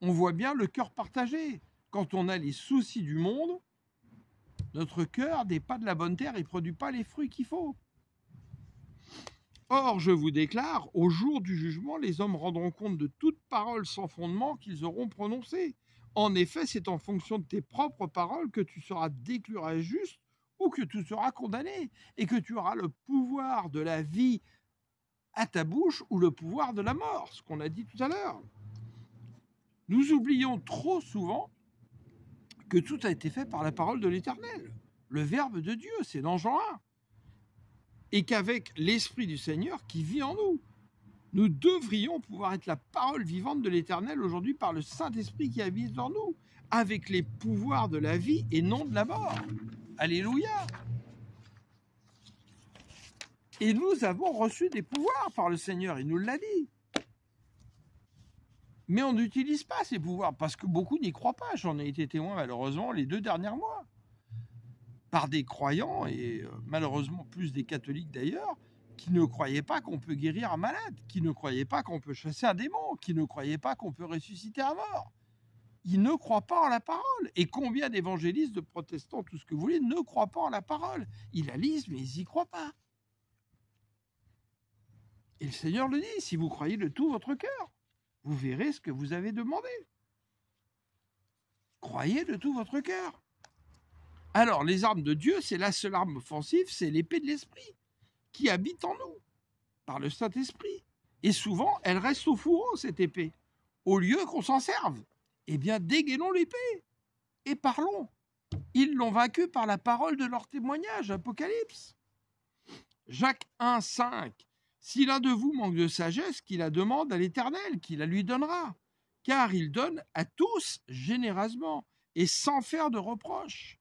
On voit bien le cœur partagé. Quand on a les soucis du monde, notre cœur n'est pas de la bonne terre, il ne produit pas les fruits qu'il faut. Or, je vous déclare, au jour du jugement, les hommes rendront compte de toute parole sans fondement qu'ils auront prononcée. En effet, c'est en fonction de tes propres paroles que tu seras déclaré juste ou que tu seras condamné, et que tu auras le pouvoir de la vie à ta bouche ou le pouvoir de la mort, ce qu'on a dit tout à l'heure. Nous oublions trop souvent que tout a été fait par la parole de l'Éternel. Le Verbe de Dieu, c'est dans Jean 1. Et qu'avec l'Esprit du Seigneur qui vit en nous, nous devrions pouvoir être la parole vivante de l'Éternel aujourd'hui par le Saint-Esprit qui habite en nous. avec les pouvoirs de la vie et non de la mort. Alléluia. Et nous avons reçu des pouvoirs par le Seigneur, il nous l'a dit. Mais on n'utilise pas ces pouvoirs parce que beaucoup n'y croient pas. J'en ai été témoin malheureusement les 2 derniers mois. Par des croyants et malheureusement plus des catholiques d'ailleurs, qui ne croyaient pas qu'on peut guérir un malade, qui ne croyaient pas qu'on peut chasser un démon, qui ne croyaient pas qu'on peut ressusciter un mort. Ils ne croient pas en la parole. Et combien d'évangélistes, de protestants, tout ce que vous voulez, ne croient pas en la parole. Ils la lisent, mais ils n'y croient pas. Et le Seigneur le dit, si vous croyez de tout votre cœur, vous verrez ce que vous avez demandé. Croyez de tout votre cœur. Alors, les armes de Dieu, c'est la seule arme offensive, c'est l'épée de l'Esprit, qui habite en nous, par le Saint-Esprit. Et souvent, elle reste au fourreau, cette épée. Au lieu qu'on s'en serve, eh bien, dégainons l'épée et parlons. Ils l'ont vaincu par la parole de leur témoignage, Apocalypse. Jacques 1, 5. Si l'un de vous manque de sagesse, qu'il la demande à l'Éternel, qu'il la lui donnera, car il donne à tous généreusement et sans faire de reproche.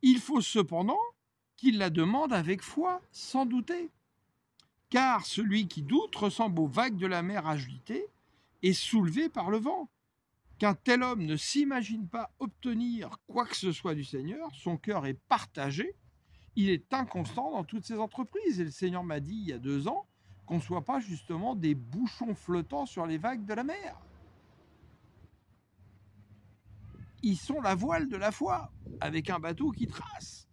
Il faut cependant qu'il la demande avec foi, sans douter. Car celui qui doute ressemble aux vagues de la mer agitées et soulevé par le vent. Qu'un tel homme ne s'imagine pas obtenir quoi que ce soit du Seigneur, son cœur est partagé, il est inconstant dans toutes ses entreprises. Et le Seigneur m'a dit il y a 2 ans qu'on ne soit pas justement des bouchons flottants sur les vagues de la mer. Ils sont la voile de la foi, avec un bateau qui trace.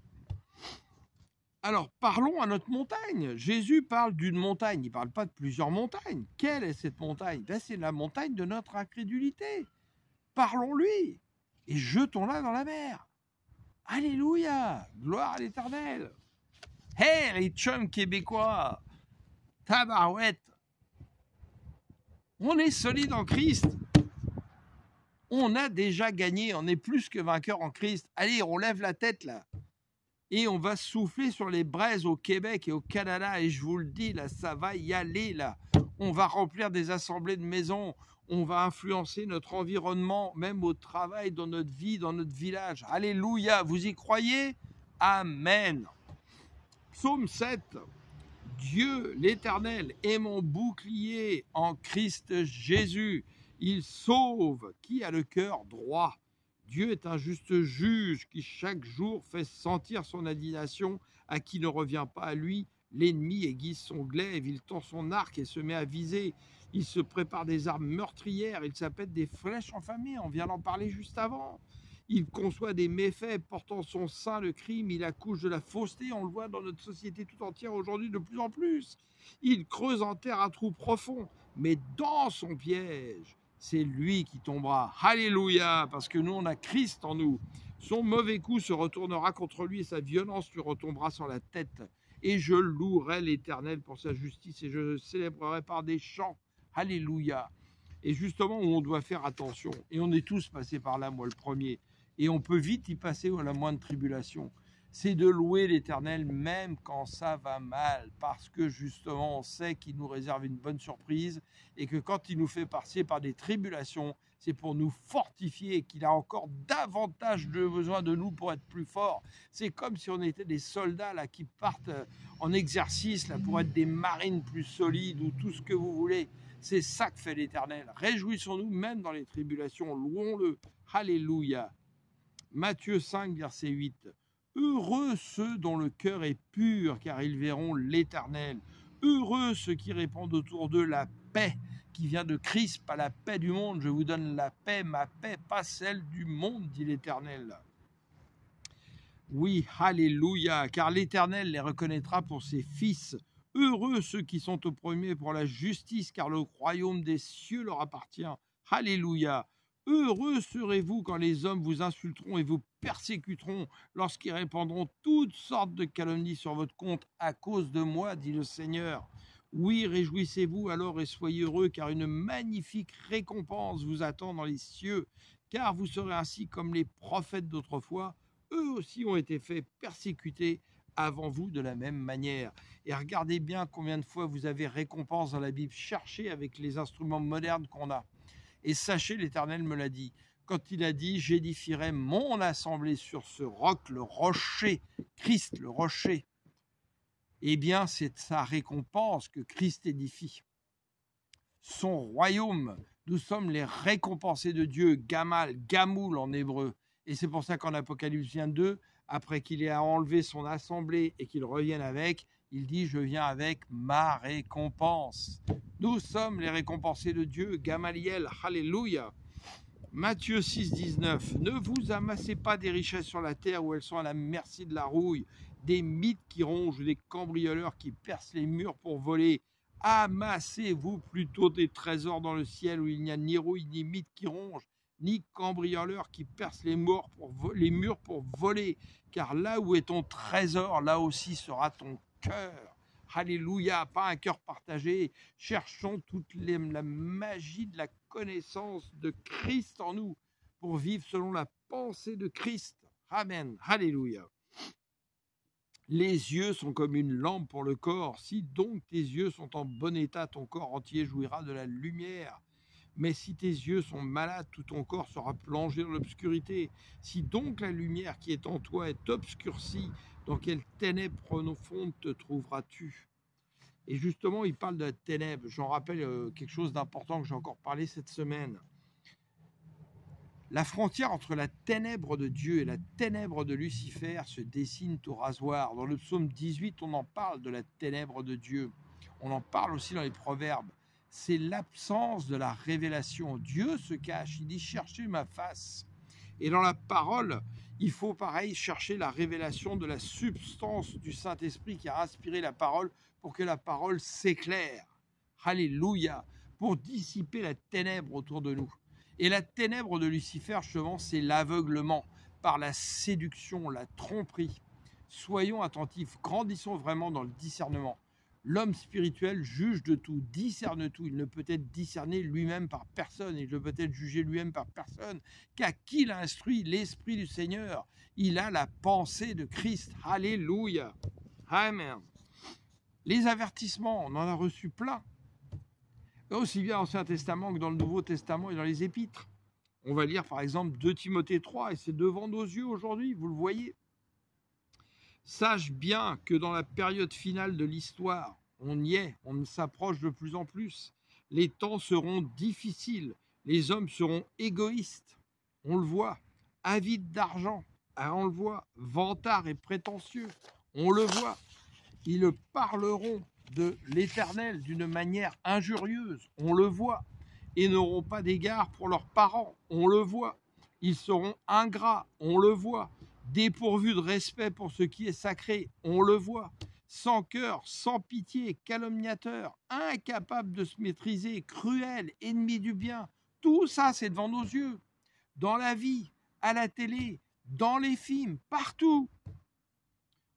Alors, parlons à notre montagne. Jésus parle d'une montagne, il ne parle pas de plusieurs montagnes. Quelle est cette montagne? C'est la montagne de notre incrédulité. Parlons-lui et jetons-la dans la mer. Alléluia, gloire à l'Éternel. Hey, les chums québécois, tabarouette, on est solide en Christ. On a déjà gagné, on est plus que vainqueur en Christ. Allez, on lève la tête là. Et on va souffler sur les braises au Québec et au Canada. Et je vous le dis, là, ça va y aller là. On va remplir des assemblées de maisons. On va influencer notre environnement, même au travail, dans notre vie, dans notre village. Alléluia, vous y croyez? Amen. Psaume 7. Dieu, l'Éternel, est mon bouclier en Christ Jésus. Il sauve qui a le cœur droit. Dieu est un juste juge qui chaque jour fait sentir son indignation à qui ne revient pas à lui. L'ennemi aiguise son glaive, il tend son arc et se met à viser. Il se prépare des armes meurtrières, il s'appelle des flèches enflammées, on vient d'en parler juste avant. Il conçoit des méfaits, portant son sein le crime, il accouche de la fausseté, on le voit dans notre société tout entière aujourd'hui de plus en plus. Il creuse en terre un trou profond, mais dans son piège, c'est lui qui tombera. Alléluia, parce que nous, on a Christ en nous. Son mauvais coup se retournera contre lui et sa violence lui retombera sur la tête. Et je louerai l'Éternel pour sa justice et je le célébrerai par des chants. Alléluia. Et justement, où on doit faire attention, et on est tous passés par là, moi le premier, et on peut vite y passer à la moindre tribulation, c'est de louer l'Éternel même quand ça va mal, parce que justement on sait qu'il nous réserve une bonne surprise et que quand il nous fait passer par des tribulations, c'est pour nous fortifier et qu'il a encore davantage de besoin de nous pour être plus forts. C'est comme si on était des soldats là, qui partent en exercice là, pour être des marines plus solides ou tout ce que vous voulez. C'est ça que fait l'Éternel. Réjouissons-nous même dans les tribulations, louons-le. Alléluia. Matthieu 5, verset 8. Heureux ceux dont le cœur est pur, car ils verront l'Éternel. Heureux ceux qui répandent autour d'eux la paix, qui vient de Christ, pas la paix du monde. Je vous donne la paix, ma paix, pas celle du monde, dit l'Éternel. Oui, alléluia, car l'Éternel les reconnaîtra pour ses fils. Heureux ceux qui sont au premier pour la justice, car le royaume des cieux leur appartient. Alléluia. Heureux serez-vous quand les hommes vous insulteront et vous persécuteront, lorsqu'ils répandront toutes sortes de calomnies sur votre compte à cause de moi, dit le Seigneur. Oui, réjouissez-vous alors et soyez heureux, car une magnifique récompense vous attend dans les cieux, car vous serez ainsi comme les prophètes d'autrefois. Eux aussi ont été faits persécuter avant vous de la même manière. Et regardez bien combien de fois vous avez récompense dans la Bible. Cherchez avec les instruments modernes qu'on a. Et sachez, l'Éternel me l'a dit, quand il a dit « J'édifierai mon assemblée sur ce roc, le rocher, Christ, le rocher ». Eh bien, c'est sa récompense que Christ édifie. Son royaume, nous sommes les récompensés de Dieu, Gamal, Gamoul en hébreu. Et c'est pour ça qu'en Apocalypse 22, après qu'il ait enlevé son assemblée et qu'il revienne avec, il dit « Je viens avec ma récompense ». Nous sommes les récompensés de Dieu, Gamaliel, Alléluia. Matthieu 6, 19. Ne vous amassez pas des richesses sur la terre où elles sont à la merci de la rouille, des mythes qui rongent, des cambrioleurs qui percent les murs pour voler. Amassez-vous plutôt des trésors dans le ciel où il n'y a ni rouille, ni mythes qui rongent, ni cambrioleurs qui percent les murs pour voler. Car là où est ton trésor, là aussi sera ton cœur. Alléluia, pas un cœur partagé. Cherchons la magie de la connaissance de Christ en nous pour vivre selon la pensée de Christ. Amen. Alléluia. Les yeux sont comme une lampe pour le corps. Si donc tes yeux sont en bon état, ton corps entier jouira de la lumière. Mais si tes yeux sont malades, tout ton corps sera plongé dans l'obscurité. Si donc la lumière qui est en toi est obscurcie, dans quelle ténèbres profondes te trouveras-tu? Et justement, il parle de la ténèbre. J'en rappelle quelque chose d'important que j'ai encore parlé cette semaine. La frontière entre la ténèbre de Dieu et la ténèbre de Lucifer se dessine au rasoir. Dans le psaume 18, on en parle de la ténèbre de Dieu. On en parle aussi dans les proverbes. C'est l'absence de la révélation. Dieu se cache, il dit « cherchez ma face ». Et dans la parole, il faut pareil chercher la révélation de la substance du Saint-Esprit qui a inspiré la parole pour que la parole s'éclaire. Alléluia, pour dissiper la ténèbre autour de nous. Et la ténèbre de Lucifer, justement, c'est l'aveuglement par la séduction, la tromperie. Soyons attentifs, grandissons vraiment dans le discernement. L'homme spirituel juge de tout, discerne tout. Il ne peut être discerné lui-même par personne. Il ne peut être jugé lui-même par personne. Qu'à qui l'a instruit? L'Esprit du Seigneur. Il a la pensée de Christ. Alléluia. Amen. Les avertissements, on en a reçu plein. Aussi bien dans l'Ancien Testament que dans le Nouveau Testament et dans les Épîtres. On va lire par exemple 2 Timothée 3 et c'est devant nos yeux aujourd'hui, vous le voyez. Sache bien que dans la période finale de l'histoire, on y est, on s'approche de plus en plus. Les temps seront difficiles, les hommes seront égoïstes, on le voit, avides d'argent, on le voit, vantards et prétentieux, on le voit. Ils parleront de l'Éternel d'une manière injurieuse, on le voit, et n'auront pas d'égard pour leurs parents, on le voit. Ils seront ingrats, on le voit. Dépourvus de respect pour ce qui est sacré, on le voit, sans cœur, sans pitié, calomniateurs, incapables de se maîtriser, cruels, ennemis du bien. Tout ça, c'est devant nos yeux, dans la vie, à la télé, dans les films, partout.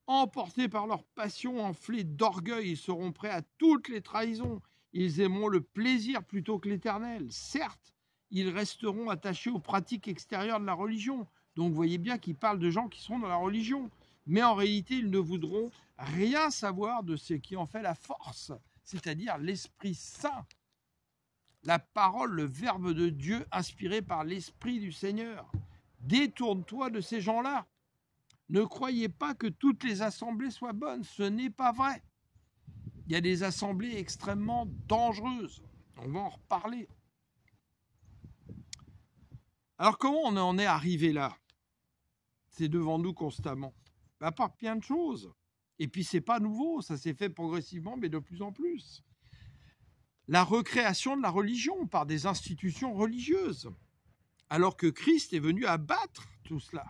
Emportés par leur passion, enflés d'orgueil, ils seront prêts à toutes les trahisons. Ils aimeront le plaisir plutôt que l'Éternel. Certes, ils resteront attachés aux pratiques extérieures de la religion. Donc vous voyez bien qu'il parle de gens qui sont dans la religion. Mais en réalité, ils ne voudront rien savoir de ce qui en fait la force, c'est-à-dire l'Esprit Saint. La parole, le Verbe de Dieu inspiré par l'Esprit du Seigneur. Détourne-toi de ces gens-là. Ne croyez pas que toutes les assemblées soient bonnes, ce n'est pas vrai. Il y a des assemblées extrêmement dangereuses. On va en reparler. Alors comment on en est arrivé là? C'est devant nous constamment. Par plein de choses. Et puis c'est pas nouveau, ça s'est fait progressivement, mais de plus en plus. La recréation de la religion par des institutions religieuses. Alors que Christ est venu abattre tout cela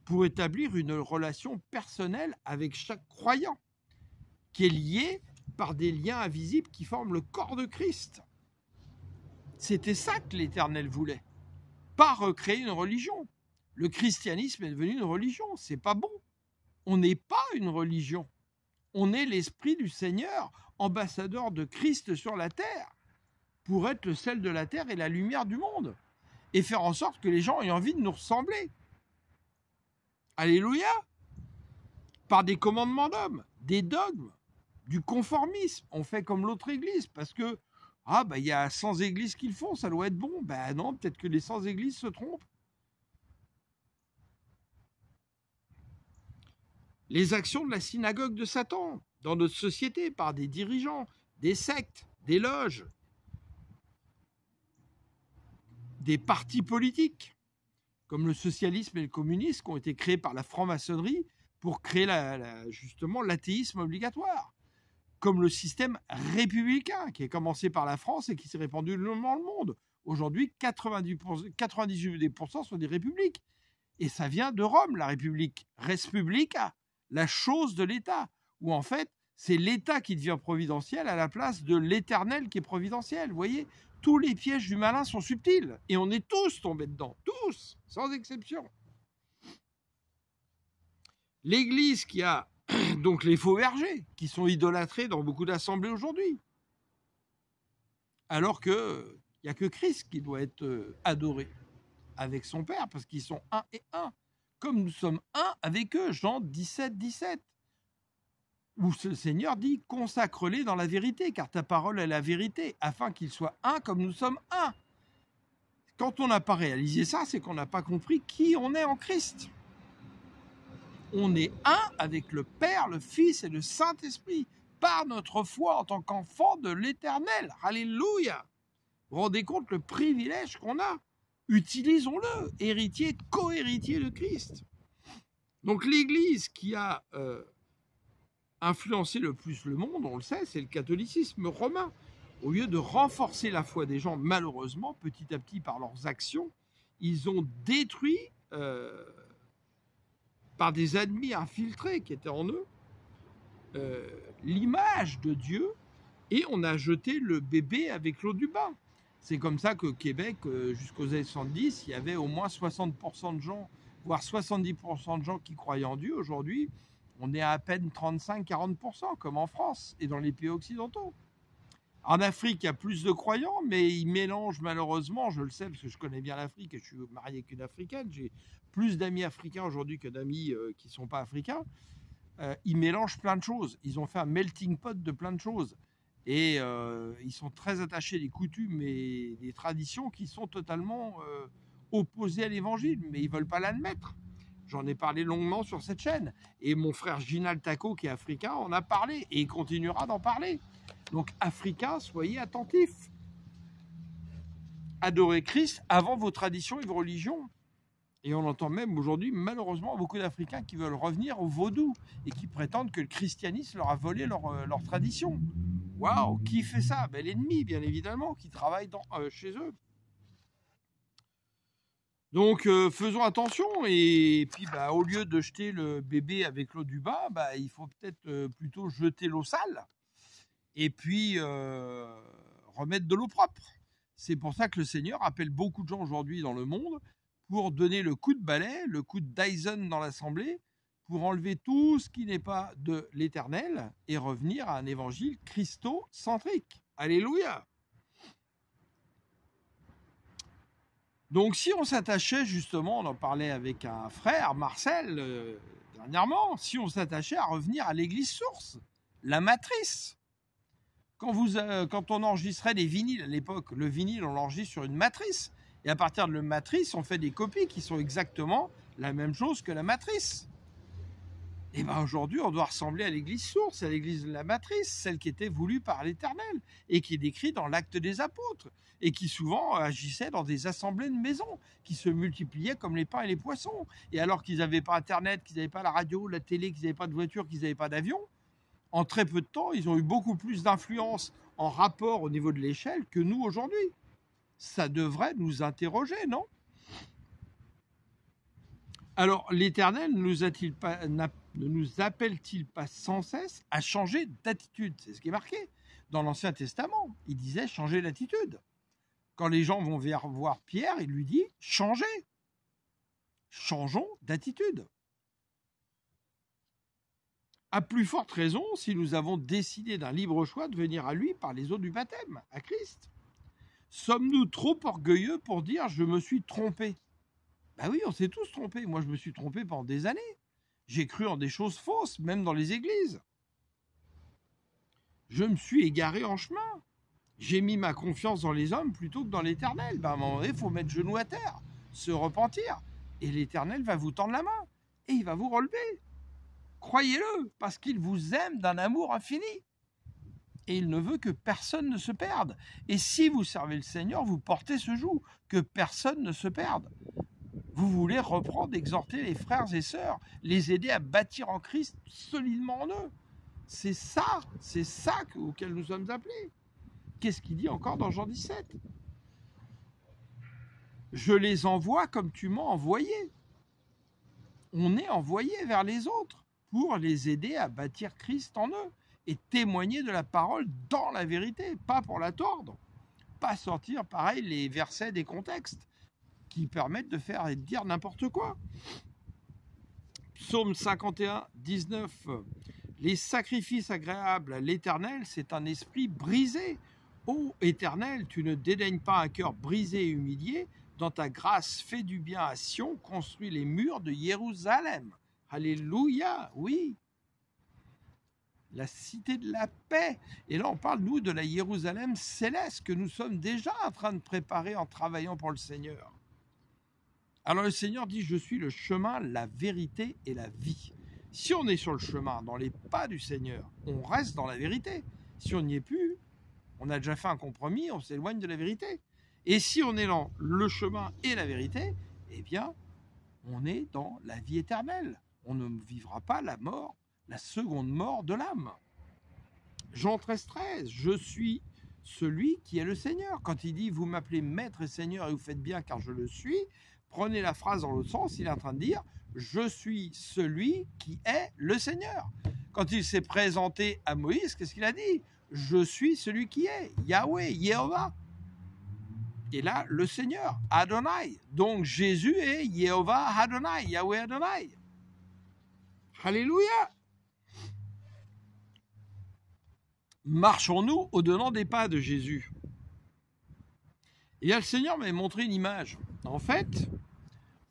pour établir une relation personnelle avec chaque croyant, qui est liée par des liens invisibles qui forment le corps de Christ. C'était ça que l'Éternel voulait. Pas recréer une religion. Le christianisme est devenu une religion, c'est pas bon. On n'est pas une religion. On est l'Esprit du Seigneur, ambassadeur de Christ sur la terre, pour être le sel de la terre et la lumière du monde, et faire en sorte que les gens aient envie de nous ressembler. Alléluia! Par des commandements d'hommes, des dogmes, du conformisme. On fait comme l'autre église, parce que il y a 100 églises qui le font, ça doit être bon. Non, peut-être que les 100 églises se trompent. les actions de la synagogue de Satan dans notre société par des dirigeants, des sectes, des loges, des partis politiques, comme le socialisme et le communisme, qui ont été créés par la franc-maçonnerie pour créer justement l'athéisme obligatoire, comme le système républicain qui a commencé par la France et qui s'est répandu dans le monde. Aujourd'hui, 98% sont des républiques. Et ça vient de Rome, la République. Res publica, la chose de l'État, où en fait, c'est l'État qui devient providentiel à la place de l'Éternel qui est providentiel. Vous voyez, tous les pièges du malin sont subtils. Et on est tous tombés dedans, tous, sans exception. L'Église qui a donc les faux bergers, qui sont idolâtrés dans beaucoup d'assemblées aujourd'hui. Alors qu'il n'y a que Christ qui doit être adoré avec son Père, parce qu'ils sont un et un, comme nous sommes un avec eux, Jean 17, 17, où le Seigneur dit « Consacre-les dans la vérité, car ta parole est la vérité, afin qu'ils soient un comme nous sommes un. » Quand on n'a pas réalisé ça, c'est qu'on n'a pas compris qui on est en Christ. On est un avec le Père, le Fils et le Saint-Esprit, par notre foi en tant qu'enfant de l'Éternel. Alléluia! Vous vous rendez compte le privilège qu'on a? Utilisons-le, héritier, co-héritier de Christ. Donc l'Église qui a influencé le plus le monde, on le sait, c'est le catholicisme romain. Au lieu de renforcer la foi des gens, malheureusement, petit à petit par leurs actions, ils ont détruit, par des ennemis infiltrés qui étaient en eux, l'image de Dieu, et on a jeté le bébé avec l'eau du bain. C'est comme ça qu'au Québec, jusqu'aux années 70, il y avait au moins 60% de gens, voire 70% de gens qui croyaient en Dieu. Aujourd'hui, on est à peine 35-40%, comme en France et dans les pays occidentaux. En Afrique, il y a plus de croyants, mais ils mélangent malheureusement, je le sais parce que je connais bien l'Afrique et je suis marié avec une Africaine, j'ai plus d'amis africains aujourd'hui que d'amis qui ne sont pas africains. Ils mélangent plein de choses. Ils ont fait un melting pot de plein de choses. Et ils sont très attachés des coutumes et des traditions qui sont totalement opposées à l'évangile, mais ils ne veulent pas l'admettre. J'en ai parlé longuement sur cette chaîne. Et mon frère Ginal Taco, qui est africain, en a parlé et il continuera d'en parler. Donc, Africains, soyez attentifs. Adorez Christ avant vos traditions et vos religions. Et on entend même aujourd'hui, malheureusement, beaucoup d'Africains qui veulent revenir au vaudou et qui prétendent que le christianisme leur a volé leur tradition. Waouh, qui fait ça? Ben, l'ennemi, bien évidemment, qui travaille chez eux. Donc, faisons attention. Et puis, au lieu de jeter le bébé avec l'eau du bain, il faut peut-être plutôt jeter l'eau sale et puis remettre de l'eau propre. C'est pour ça que le Seigneur appelle beaucoup de gens aujourd'hui dans le monde pour donner le coup de balai, le coup de Dyson dans l'Assemblée, pour enlever tout ce qui n'est pas de l'Éternel et revenir à un évangile christocentrique. Alléluia! Donc si on s'attachait justement, on en parlait avec un frère, Marcel, dernièrement, si on s'attachait à revenir à l'église source, la matrice. Quand on enregistrait des vinyles à l'époque, le vinyle on l'enregistre sur une matrice. Et à partir de la matrice, on fait des copies qui sont exactement la même chose que la matrice. Et aujourd'hui, on doit ressembler à l'église source, à l'église de la matrice, celle qui était voulue par l'Éternel et qui est décrite dans l'Acte des Apôtres et qui souvent agissait dans des assemblées de maisons qui se multipliaient comme les pains et les poissons. Et alors qu'ils n'avaient pas Internet, qu'ils n'avaient pas la radio, la télé, qu'ils n'avaient pas de voiture, qu'ils n'avaient pas d'avion, en très peu de temps, ils ont eu beaucoup plus d'influence en rapport au niveau de l'échelle que nous aujourd'hui. Ça devrait nous interroger, non? Alors, l'Éternel ne nous appelle-t-il pas sans cesse à changer d'attitude? C'est ce qui est marqué dans l'Ancien Testament. Il disait changer d'attitude. Quand les gens vont voir Pierre, il lui dit changez. Changeons d'attitude. À plus forte raison si nous avons décidé d'un libre choix de venir à lui par les eaux du baptême, à Christ. Sommes-nous trop orgueilleux pour dire « je me suis trompé » ? Ben oui, on s'est tous trompés. Moi, je me suis trompé pendant des années. J'ai cru en des choses fausses, même dans les églises. Je me suis égaré en chemin. J'ai mis ma confiance dans les hommes plutôt que dans l'Éternel. Ben, à un moment donné, il faut mettre genou à terre, se repentir. Et l'Éternel va vous tendre la main. Et il va vous relever. Croyez-le, parce qu'il vous aime d'un amour infini. Et il ne veut que personne ne se perde. Et si vous servez le Seigneur, vous portez ce joug, que personne ne se perde. Vous voulez reprendre, exhorter les frères et sœurs, les aider à bâtir en Christ solidement en eux. C'est ça auquel nous sommes appelés. Qu'est-ce qu'il dit encore dans Jean 17 ? Je les envoie comme tu m'as envoyé. On est envoyé vers les autres pour les aider à bâtir Christ en eux et témoigner de la parole dans la vérité, pas pour la tordre, pas sortir pareil les versets des contextes qui permettent de faire et de dire n'importe quoi. Psaume 51, 19. Les sacrifices agréables à l'Éternel, c'est un esprit brisé. Ô Éternel, tu ne dédaignes pas un cœur brisé et humilié. Dans ta grâce, fais du bien à Sion, construis les murs de Jérusalem. Alléluia, oui. La cité de la paix. Et là, on parle, nous, de la Jérusalem céleste que nous sommes déjà en train de préparer en travaillant pour le Seigneur. Alors le Seigneur dit, je suis le chemin, la vérité et la vie. Si on est sur le chemin, dans les pas du Seigneur, on reste dans la vérité. Si on n'y est plus, on a déjà fait un compromis, on s'éloigne de la vérité. Et si on est dans le chemin et la vérité, eh bien, on est dans la vie éternelle. On ne vivra pas la mort, la seconde mort de l'âme. Jean 13, 13, je suis celui qui est le Seigneur. Quand il dit, vous m'appelez maître et Seigneur et vous faites bien car je le suis, prenez la phrase dans l'autre sens, il est en train de dire, je suis celui qui est le Seigneur. Quand il s'est présenté à Moïse, qu'est-ce qu'il a dit ? Je suis celui qui est, Yahweh, Jéhovah. Et là, le Seigneur, Adonai. Donc Jésus est Jéhovah Adonai, Yahweh Adonai. Alléluia. Marchons-nous au-devant des pas de Jésus. Et là, le Seigneur m'avait montré une image. En fait,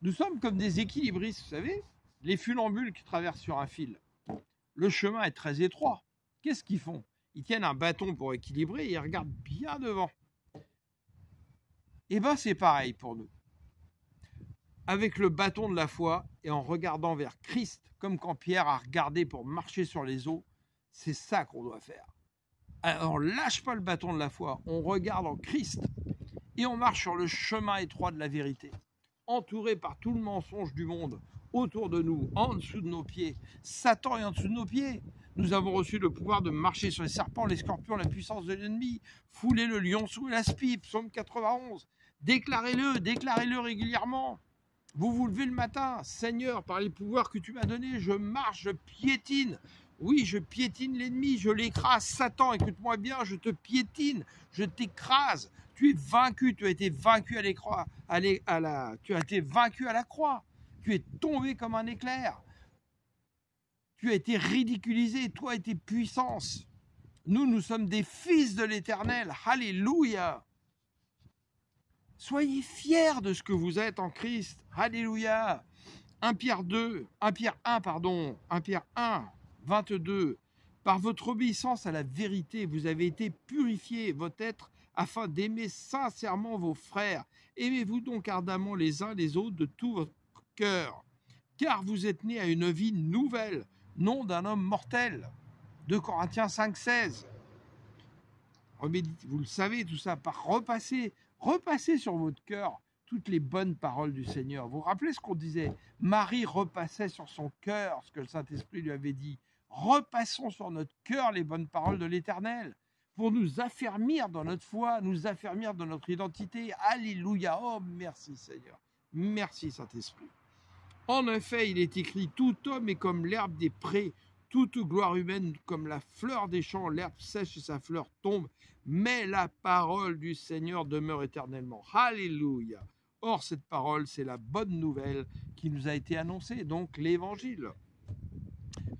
nous sommes comme des équilibristes, vous savez, les funambules qui traversent sur un fil. Le chemin est très étroit. Qu'est-ce qu'ils font ? Ils tiennent un bâton pour équilibrer et ils regardent bien devant. Eh bien, c'est pareil pour nous. Avec le bâton de la foi et en regardant vers Christ, comme quand Pierre a regardé pour marcher sur les eaux, c'est ça qu'on doit faire. Alors, lâche pas le bâton de la foi, on regarde en Christ et on marche sur le chemin étroit de la vérité, entouré par tout le mensonge du monde, autour de nous, en dessous de nos pieds. Satan est en dessous de nos pieds. Nous avons reçu le pouvoir de marcher sur les serpents, les scorpions, la puissance de l'ennemi. Foulez le lion sous l'aspi, psaume 91. Déclarez-le régulièrement. Vous vous levez le matin, Seigneur, par les pouvoirs que tu m'as donnés, je marche, je piétine. Oui, je piétine l'ennemi, je l'écrase. Satan, écoute-moi bien, je te piétine, je t'écrase. Tu es vaincu, tu as été vaincu tu as été vaincu à la croix. Tu es tombé comme un éclair. Tu as été ridiculisé, toi et tes puissances. Nous sommes des fils de l'Éternel. Alléluia. Soyez fiers de ce que vous êtes en Christ. Alléluia. 1 Pierre 1, 22. Par votre obéissance à la vérité, vous avez été purifiés, votre être, afin d'aimer sincèrement vos frères. Aimez-vous donc ardemment les uns les autres de tout votre cœur, car vous êtes nés à une vie nouvelle, non d'un homme mortel. 2 Corinthiens 5, 16. Vous le savez tout ça, par repassez sur votre cœur toutes les bonnes paroles du Seigneur. Vous vous rappelez ce qu'on disait ? Marie repassait sur son cœur ce que le Saint-Esprit lui avait dit. Repassons sur notre cœur les bonnes paroles de l'Éternel pour nous affermir dans notre foi, nous affermir dans notre identité. Alléluia. Oh, merci Seigneur. Merci Saint-Esprit. En effet, il est écrit, tout homme est comme l'herbe des prés, toute gloire humaine comme la fleur des champs, l'herbe sèche et sa fleur tombe, mais la parole du Seigneur demeure éternellement. Alléluia. Or, cette parole, c'est la bonne nouvelle qui nous a été annoncée, donc l'Évangile.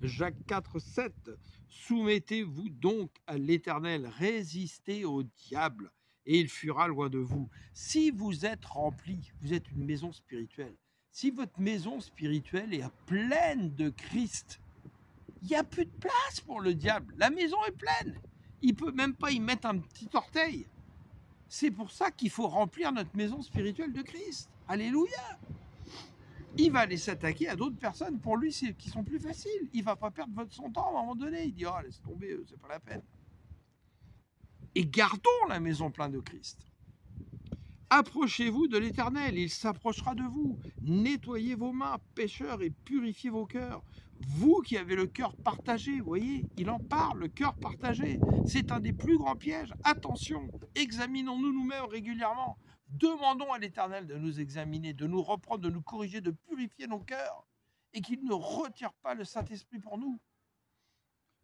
Jacques 4, 7. Soumettez-vous donc à l'Éternel, résistez au diable, et il fuira loin de vous. Si vous êtes rempli, vous êtes une maison spirituelle. Si votre maison spirituelle est pleine de Christ, il n'y a plus de place pour le diable. La maison est pleine. Il ne peut même pas y mettre un petit orteil. C'est pour ça qu'il faut remplir notre maison spirituelle de Christ. Alléluia. il va aller s'attaquer à d'autres personnes pour lui qui sont plus faciles. Il ne va pas perdre son temps à un moment donné. Il dit, oh, laisse tomber, c'est pas la peine. Et gardons la maison pleine de Christ. Approchez-vous de l'Éternel, il s'approchera de vous. Nettoyez vos mains, pécheurs, et purifiez vos cœurs. Vous qui avez le cœur partagé, vous voyez, il en parle, le cœur partagé. C'est un des plus grands pièges. Attention, examinons-nous nous-mêmes régulièrement. Demandons à l'Éternel de nous examiner, de nous reprendre, de nous corriger, de purifier nos cœurs et qu'il ne retire pas le Saint-Esprit pour nous.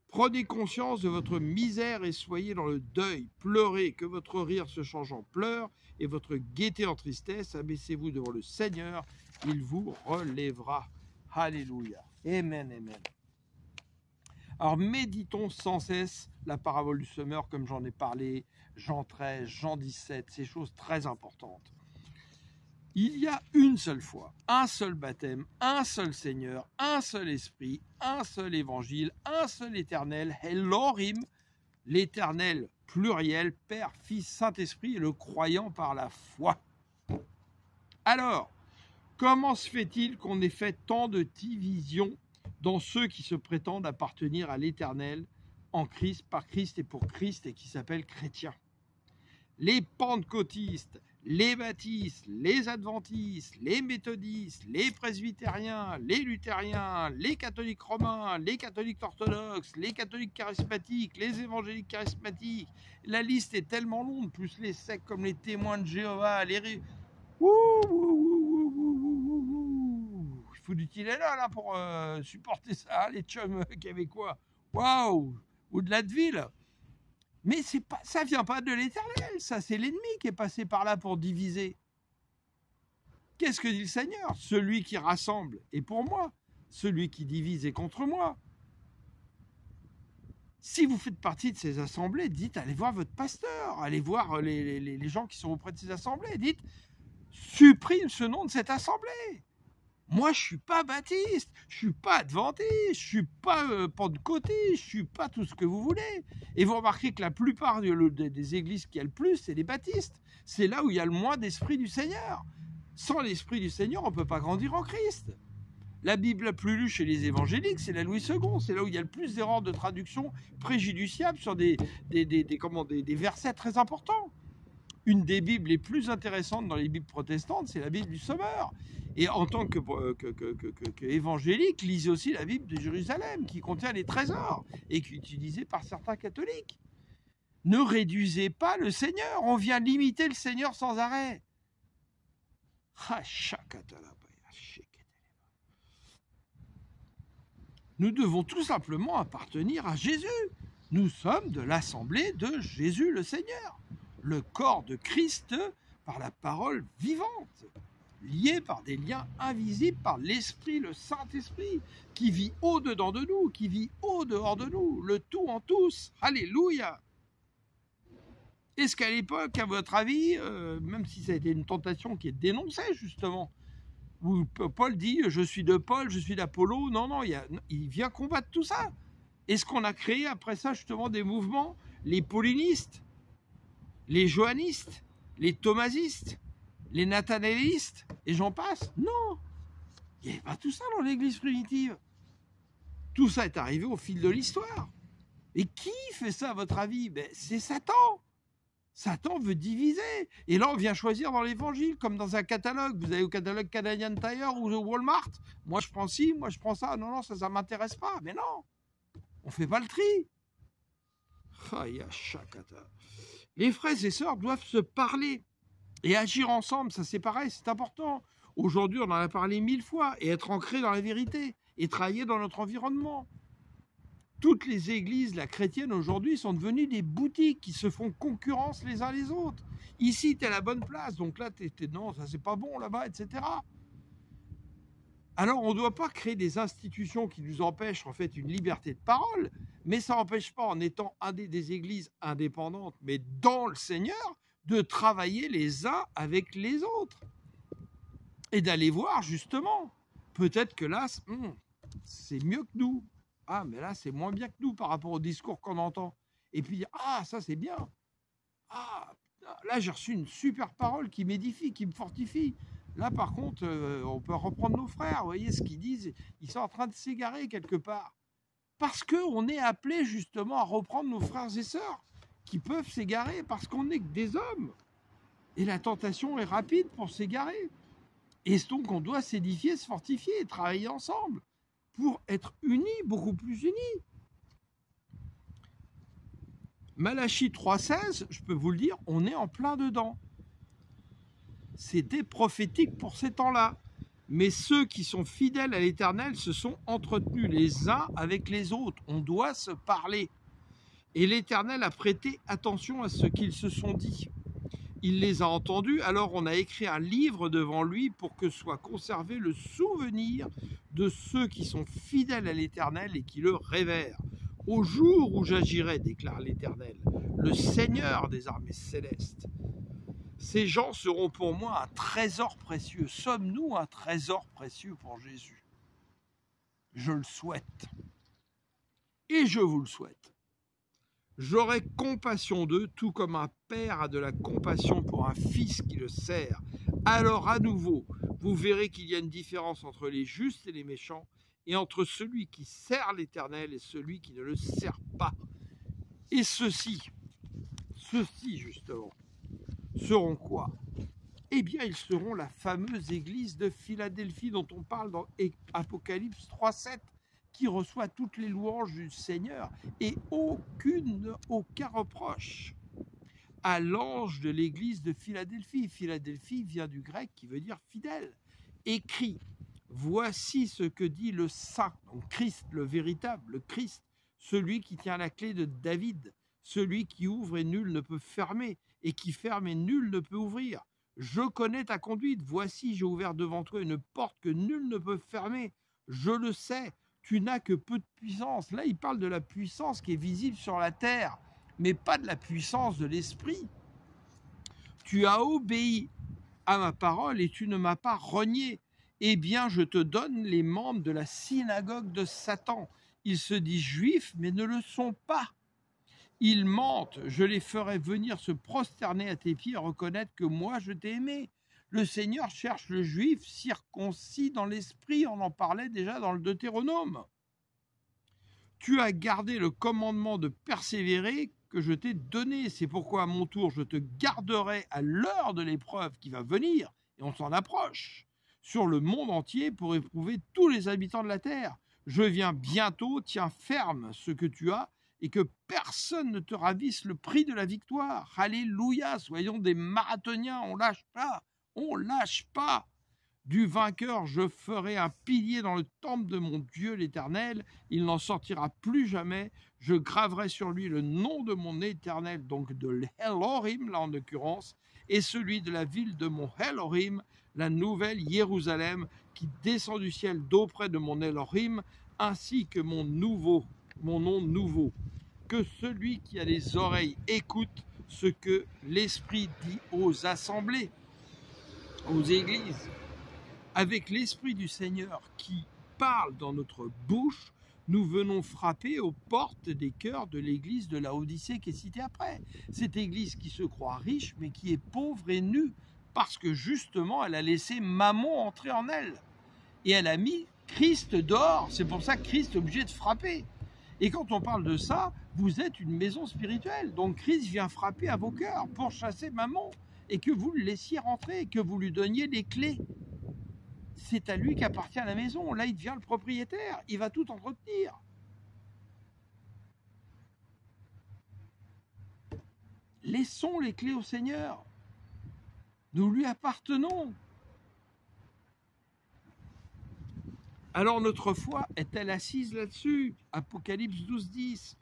Prenez conscience de votre misère et soyez dans le deuil. Pleurez, que votre rire se change en pleurs et votre gaieté en tristesse. Abaissez-vous devant le Seigneur, il vous relèvera. Alléluia. Amen, amen. Alors méditons sans cesse la parabole du semeur comme j'en ai parlé, Jean 13, Jean 17, ces choses très importantes. Il y a une seule foi, un seul baptême, un seul Seigneur, un seul Esprit, un seul Évangile, un seul Éternel, Elohim, l'Éternel pluriel, Père, Fils, Saint-Esprit et le croyant par la foi. Alors, comment se fait-il qu'on ait fait tant de divisions dans ceux qui se prétendent appartenir à l'Éternel en Christ, par Christ et pour Christ et qui s'appellent chrétiens? Les pentecôtistes, les baptistes, les adventistes, les méthodistes, les presbytériens, les luthériens, les catholiques romains, les catholiques orthodoxes, les catholiques charismatiques, les évangéliques charismatiques. La liste est tellement longue, plus les sectes comme les témoins de Jéhovah, les... Il faut du Tylenol pour supporter ça, les chums québécois. Waouh! Ou de l'Advil. Mais ça ne vient pas de l'Éternel, ça c'est l'ennemi qui est passé par là pour diviser. Qu'est-ce que dit le Seigneur? Celui qui rassemble est pour moi, celui qui divise est contre moi. Si vous faites partie de ces assemblées, dites, allez voir votre pasteur, allez voir les gens qui sont auprès de ces assemblées, dites, supprime ce nom de cette assemblée. Moi, je ne suis pas baptiste, je ne suis pas adventiste, je ne suis pas pentecôtiste, je ne suis pas tout ce que vous voulez. Et vous remarquez que la plupart des églises qu'il y a le plus, c'est les baptistes. C'est là où il y a le moins d'esprit du Seigneur. Sans l'esprit du Seigneur, on ne peut pas grandir en Christ. La Bible la plus lue chez les évangéliques, c'est la Louis II. C'est là où il y a le plus d'erreurs de traduction préjudiciables sur des versets très importants. Une des Bibles les plus intéressantes dans les Bibles protestantes, c'est la Bible du Sommeur. Et en tant qu'évangélique, lisez aussi la Bible de Jérusalem, qui contient les trésors et qui est utilisée par certains catholiques. Ne réduisez pas le Seigneur, on vient limiter le Seigneur sans arrêt. Nous devons tout simplement appartenir à Jésus. Nous sommes de l'assemblée de Jésus le Seigneur, le corps de Christ par la parole vivante, lié par des liens invisibles par l'Esprit, le Saint-Esprit, qui vit au-dedans de nous, qui vit au-dehors de nous, le tout en tous. Alléluia! Est-ce qu'à l'époque, à votre avis, même si ça a été une tentation qui est dénoncée justement, où Paul dit « je suis de Paul, je suis d'Apollo », non, il vient combattre tout ça. Est-ce qu'on a créé après ça justement des mouvements, les paulinistes, les johannistes, les thomasistes, les nathanélistes, et j'en passe? Non, il n'y avait pas tout ça dans l'église primitive. Tout ça est arrivé au fil de l'histoire. Et qui fait ça à votre avis? C'est Satan. Satan veut diviser. Et là, on vient choisir dans l'évangile, comme dans un catalogue. Vous avez au catalogue Canadian Tire ou Walmart. Moi, je prends ci, moi, je prends ça. Non, ça ne m'intéresse pas. Mais non, on ne fait pas le tri. Les frères et sœurs doivent se parler et agir ensemble. Ça, c'est pareil, c'est important. Aujourd'hui, on en a parlé 1000 fois. Et être ancré dans la vérité et travailler dans notre environnement. Toutes les églises, la chrétienne aujourd'hui, sont devenues des boutiques qui se font concurrence les uns les autres. Ici, tu es à la bonne place, donc là, non, ça c'est pas bon là-bas, etc. Alors, on ne doit pas créer des institutions qui nous empêchent en fait une liberté de parole, mais ça n'empêche pas, en étant des églises indépendantes, mais dans le Seigneur, de travailler les uns avec les autres. Et d'aller voir justement, peut-être que là, c'est mieux que nous. Ah, mais là, c'est moins bien que nous par rapport au discours qu'on entend. Et puis, ah, ça, c'est bien. Ah, là, j'ai reçu une super parole qui m'édifie, qui me fortifie. Là, par contre, on peut reprendre nos frères. Vous voyez ce qu'ils disent? Ils sont en train de s'égarer quelque part. Parce qu'on est appelé justement à reprendre nos frères et sœurs qui peuvent s'égarer parce qu'on n'est que des hommes. Et la tentation est rapide pour s'égarer. Et donc, on doit s'édifier, se fortifier et travailler ensemble pour être unis, beaucoup plus unis. Malachie 3,16, je peux vous le dire, on est en plein dedans. C'était prophétique pour ces temps-là. Mais ceux qui sont fidèles à l'Éternel se sont entretenus les uns avec les autres. On doit se parler. Et l'Éternel a prêté attention à ce qu'ils se sont dit. Il les a entendus, alors on a écrit un livre devant lui pour que soit conservé le souvenir de ceux qui sont fidèles à l'Éternel et qui le révèrent. Au jour où j'agirai, déclare l'Éternel, le Seigneur des armées célestes, ces gens seront pour moi un trésor précieux. Sommes-nous un trésor précieux pour Jésus? Je le souhaite. Et je vous le souhaite. J'aurai compassion d'eux, tout comme un père a de la compassion pour un fils qui le sert. Alors à nouveau, vous verrez qu'il y a une différence entre les justes et les méchants, et entre celui qui sert l'Éternel et celui qui ne le sert pas. Et ceux-ci justement, seront quoi? Eh bien, ils seront la fameuse église de Philadelphie dont on parle dans Apocalypse 3,7, qui reçoit toutes les louanges du Seigneur et aucun reproche à l'ange de l'église de Philadelphie. Philadelphie vient du grec qui veut dire fidèle. Écrit, voici ce que dit le Saint, donc Christ, le véritable, le Christ, celui qui tient la clé de David, celui qui ouvre et nul ne peut fermer, et qui ferme et nul ne peut ouvrir. Je connais ta conduite, voici j'ai ouvert devant toi une porte que nul ne peut fermer. Je le sais, tu n'as que peu de puissance. Là, il parle de la puissance qui est visible sur la terre, mais pas de la puissance de l'esprit. Tu as obéi à ma parole et tu ne m'as pas renié. Eh bien, je te donne les membres de la synagogue de Satan. Ils se disent juifs, mais ne le sont pas. Ils mentent, je les ferai venir se prosterner à tes pieds et reconnaître que moi je t'ai aimé. Le Seigneur cherche le juif circoncis dans l'esprit, on en parlait déjà dans le Deutéronome. Tu as gardé le commandement de persévérer que je t'ai donné, c'est pourquoi à mon tour je te garderai à l'heure de l'épreuve qui va venir, et on s'en approche, sur le monde entier pour éprouver tous les habitants de la terre. Je viens bientôt, tiens ferme ce que tu as, et que personne ne te ravisse le prix de la victoire. Alléluia, soyons des marathoniens, on lâche pas, on lâche pas. Du vainqueur, je ferai un pilier dans le temple de mon Dieu l'Éternel, il n'en sortira plus jamais. Je graverai sur lui le nom de mon Éternel, donc de l'Elohim, là en l'occurrence, et celui de la ville de mon Elohim, la nouvelle Jérusalem, qui descend du ciel d'auprès de mon Elohim, ainsi que mon nom nouveau. Que celui qui a les oreilles écoute ce que l'Esprit dit aux assemblées, aux églises. Avec l'Esprit du Seigneur qui parle dans notre bouche, nous venons frapper aux portes des cœurs de l'église de Laodicée qui est citée après. Cette église qui se croit riche mais qui est pauvre et nue parce que justement elle a laissé Mammon entrer en elle. Et elle a mis Christ dehors. C'est pour ça que Christ est obligé de frapper. Et quand on parle de ça, vous êtes une maison spirituelle. Donc Christ vient frapper à vos cœurs pour chasser Mammon et que vous le laissiez rentrer, que vous lui donniez les clés. C'est à lui qu'appartient la maison. Là, il devient le propriétaire. Il va tout entretenir. Laissons les clés au Seigneur. Nous lui appartenons. Alors notre foi est-elle assise là-dessus? Apocalypse 12:10.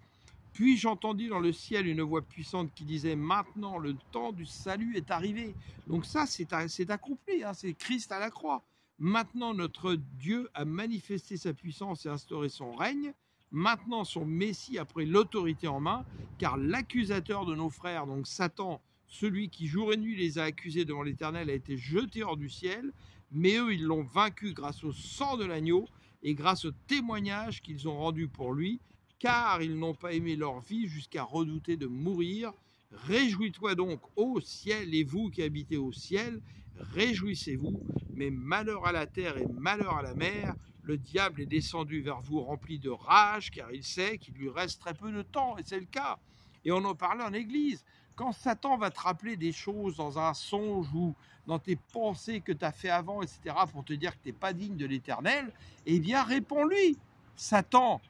Puis j'entendis dans le ciel une voix puissante qui disait « Maintenant, le temps du salut est arrivé. » Donc ça, c'est accompli, hein, c'est Christ à la croix. Maintenant, notre Dieu a manifesté sa puissance et instauré son règne. Maintenant, son Messie a pris l'autorité en main, car l'accusateur de nos frères, donc Satan, celui qui jour et nuit les a accusés devant l'Éternel, a été jeté hors du ciel. Mais eux, ils l'ont vaincu grâce au sang de l'agneau et grâce au témoignage qu'ils ont rendu pour lui, car ils n'ont pas aimé leur vie jusqu'à redouter de mourir. Réjouis-toi donc, ô ciel, et vous qui habitez au ciel, réjouissez-vous, mais malheur à la terre et malheur à la mer, le diable est descendu vers vous rempli de rage, car il sait qu'il lui reste très peu de temps, et c'est le cas. Et on en parlait en église. Quand Satan va te rappeler des choses dans un songe ou dans tes pensées que tu as fait avant, etc., pour te dire que tu n'es pas digne de l'Éternel, eh bien réponds-lui. Satan,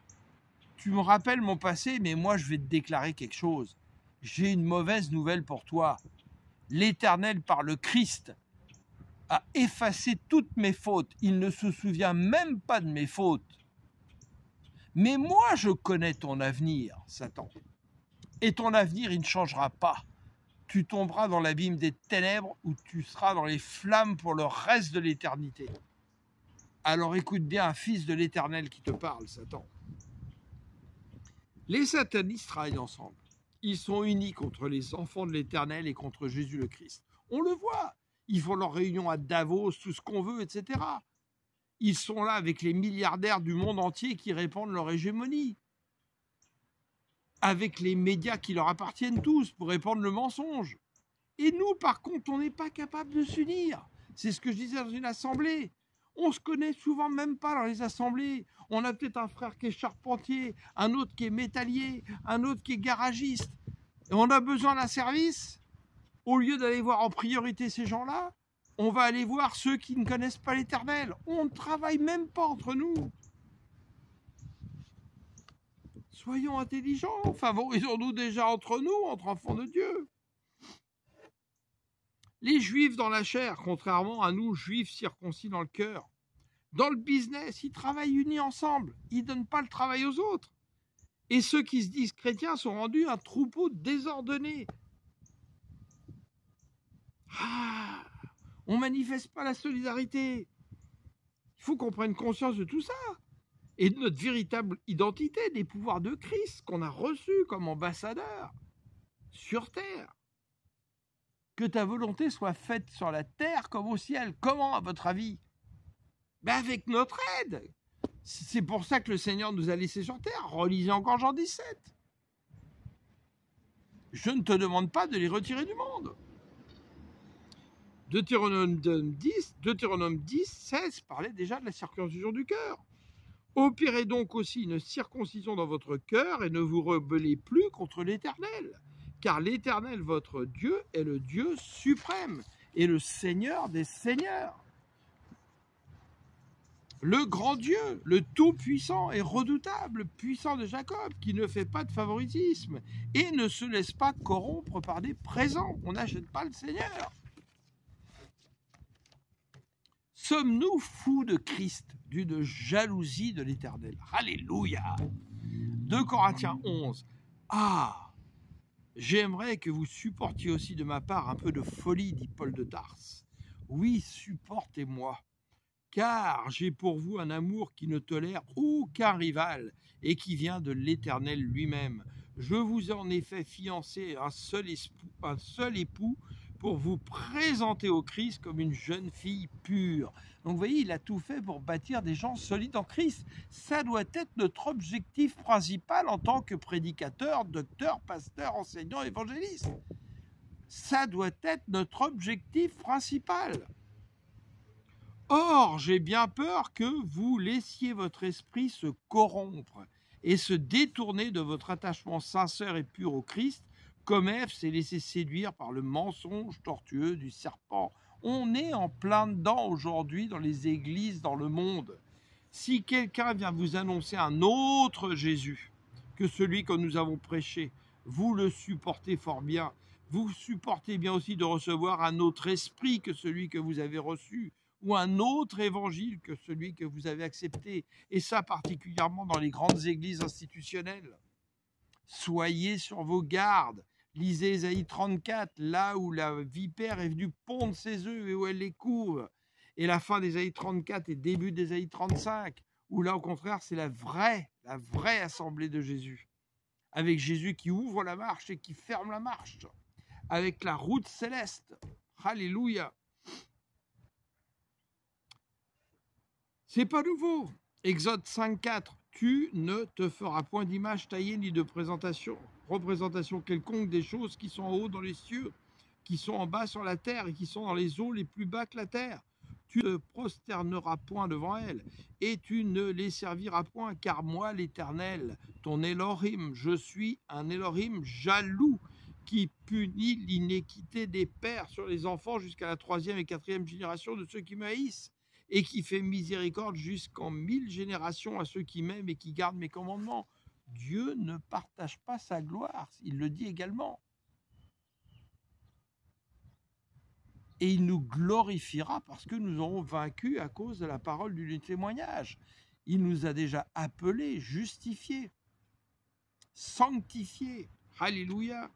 tu me rappelles mon passé, mais moi je vais te déclarer quelque chose. J'ai une mauvaise nouvelle pour toi. L'Éternel, par le Christ, a effacé toutes mes fautes. Il ne se souvient même pas de mes fautes. Mais moi, je connais ton avenir, Satan. Et ton avenir, il ne changera pas. Tu tomberas dans l'abîme des ténèbres où tu seras dans les flammes pour le reste de l'éternité. Alors écoute bien un fils de l'Éternel qui te parle, Satan. Les satanistes travaillent ensemble. Ils sont unis contre les enfants de l'Éternel et contre Jésus le Christ. On le voit. Ils font leurs réunions à Davos, tout ce qu'on veut, etc. Ils sont là avec les milliardaires du monde entier qui répandent leur hégémonie. Avec les médias qui leur appartiennent tous pour répandre le mensonge. Et nous, par contre, on n'est pas capable de s'unir. C'est ce que je disais dans une assemblée. On se connaît souvent même pas dans les assemblées. On a peut-être un frère qui est charpentier, un autre qui est métallier, un autre qui est garagiste. Et on a besoin d'un service. Au lieu d'aller voir en priorité ces gens-là, on va aller voir ceux qui ne connaissent pas l'Éternel. On ne travaille même pas entre nous. Soyons intelligents, favorisons-nous déjà entre nous, entre enfants de Dieu. Les Juifs dans la chair, contrairement à nous, Juifs circoncis dans le cœur, dans le business, ils travaillent unis ensemble. Ils ne donnent pas le travail aux autres. Et ceux qui se disent chrétiens sont rendus un troupeau désordonné. On ne manifeste pas la solidarité. Il faut qu'on prenne conscience de tout ça et de notre véritable identité, des pouvoirs de Christ qu'on a reçus comme ambassadeurs sur terre. Que ta volonté soit faite sur la terre comme au ciel. Comment, à votre avis? Avec notre aide. C'est pour ça que le Seigneur nous a laissés sur terre. Relisez encore Jean 17. Je ne te demande pas de les retirer du monde. Deutéronome 10, 16 parlait déjà de la circoncision du cœur. Opérez donc aussi une circoncision dans votre cœur et ne vous rebellez plus contre l'Éternel. Car l'Éternel, votre Dieu, est le Dieu suprême et le Seigneur des seigneurs. Le grand Dieu, le tout-puissant et redoutable, puissant de Jacob, qui ne fait pas de favoritisme et ne se laisse pas corrompre par des présents. On n'achète pas le Seigneur. Sommes-nous fous de Christ, d'une jalousie de l'Éternel? Alléluia. 2 Corinthiens 11. J'aimerais que vous supportiez aussi de ma part un peu de folie, dit Paul de Tarse. Oui, supportez-moi, car j'ai pour vous un amour qui ne tolère aucun rival et qui vient de l'Éternel lui-même. Je vous ai en effet fiancé un seul époux pour vous présenter au Christ comme une jeune fille pure. Donc vous voyez, il a tout fait pour bâtir des gens solides en Christ. Ça doit être notre objectif principal en tant que prédicateur, docteur, pasteur, enseignant, évangéliste. Ça doit être notre objectif principal. Or, j'ai bien peur que vous laissiez votre esprit se corrompre et se détourner de votre attachement sincère et pur au Christ, comme Ève s'est laissé séduire par le mensonge tortueux du serpent. On est en plein dedans aujourd'hui dans les églises, dans le monde. Si quelqu'un vient vous annoncer un autre Jésus que celui que nous avons prêché, vous le supportez fort bien. Vous supportez bien aussi de recevoir un autre esprit que celui que vous avez reçu, ou un autre évangile que celui que vous avez accepté, et ça particulièrement dans les grandes églises institutionnelles. Soyez sur vos gardes. Lisez Ésaïe 34, là où la vipère est venue pondre ses œufs et où elle les couve. Et la fin d'Ésaïe 34 et début d'Ésaïe 35, où là, au contraire, c'est la vraie assemblée de Jésus. Avec Jésus qui ouvre la marche et qui ferme la marche. Avec la route céleste. Alléluia. C'est pas nouveau. Exode 5.4. Tu ne te feras point d'image taillée ni de représentation quelconque des choses qui sont en haut dans les cieux, qui sont en bas sur la terre et qui sont dans les eaux les plus bas que la terre. Tu ne te prosterneras point devant elles, et tu ne les serviras point, car moi, l'Éternel, ton Elohim, je suis un Elohim jaloux, qui punit l'iniquité des pères sur les enfants jusqu'à la 3e et 4e génération de ceux qui me haïssent, et qui fait miséricorde jusqu'en 1000 générations à ceux qui m'aiment et qui gardent mes commandements. Dieu ne partage pas sa gloire, il le dit également. Et il nous glorifiera parce que nous aurons vaincu à cause de la parole du témoignage. Il nous a déjà appelés, justifiés, sanctifiés. Alléluia.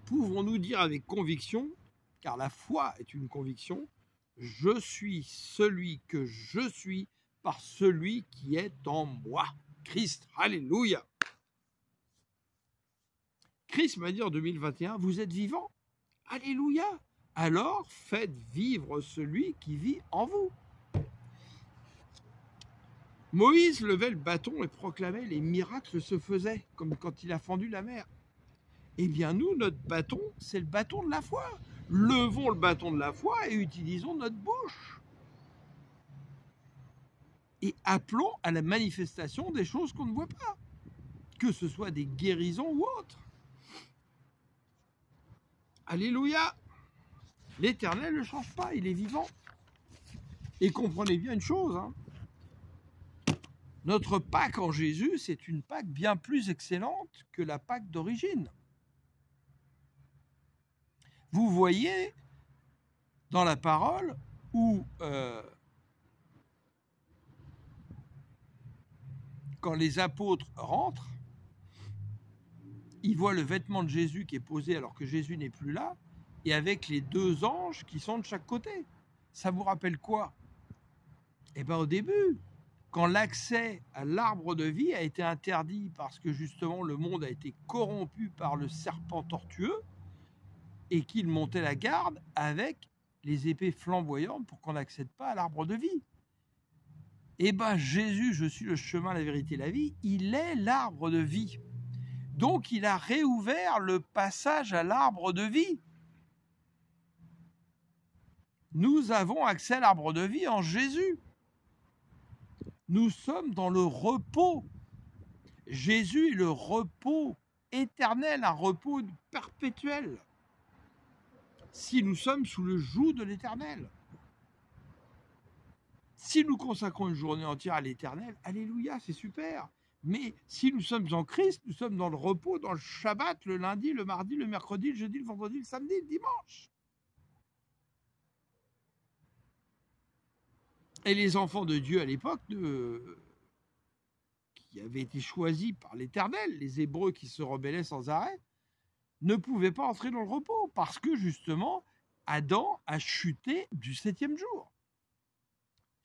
Pouvons-nous dire avec conviction, car la foi est une conviction, je suis celui que je suis par celui qui est en moi. Christ, alléluia. Christ m'a dit en 2021, vous êtes vivant. Alléluia. Alors faites vivre celui qui vit en vous. Moïse levait le bâton et proclamait les miracles se faisaient, comme quand il a fendu la mer. Eh bien nous, notre bâton, c'est le bâton de la foi. Levons le bâton de la foi et utilisons notre bouche. Et appelons à la manifestation des choses qu'on ne voit pas, que ce soit des guérisons ou autres. Alléluia. L'Éternel ne change pas, il est vivant. Et comprenez bien une chose, hein. Notre Pâque en Jésus, c'est une Pâque bien plus excellente que la Pâque d'origine. Vous voyez dans la parole où quand les apôtres rentrent, ils voient le vêtement de Jésus qui est posé alors que Jésus n'est plus là, et avec les 2 anges qui sont de chaque côté. Ça vous rappelle quoi? Eh bien au début, quand l'accès à l'arbre de vie a été interdit parce que justement le monde a été corrompu par le serpent tortueux, et qu'il montait la garde avec les épées flamboyantes pour qu'on n'accède pas à l'arbre de vie. Eh bien Jésus, je suis le chemin, la vérité et la vie, il est l'arbre de vie. Donc il a réouvert le passage à l'arbre de vie. Nous avons accès à l'arbre de vie en Jésus. Nous sommes dans le repos. Jésus est le repos éternel, un repos perpétuel. Si nous sommes sous le joug de l'Éternel. Si nous consacrons une journée entière à l'Éternel, alléluia, c'est super. Mais si nous sommes en Christ, nous sommes dans le repos, dans le Shabbat, le lundi, le mardi, le mercredi, le jeudi, le vendredi, le samedi, le dimanche. Et les enfants de Dieu à l'époque, qui avaient été choisis par l'Éternel, les Hébreux qui se rebellaient sans arrêt, ne pouvaient pas entrer dans le repos parce que justement, Adam a chuté du 7e jour.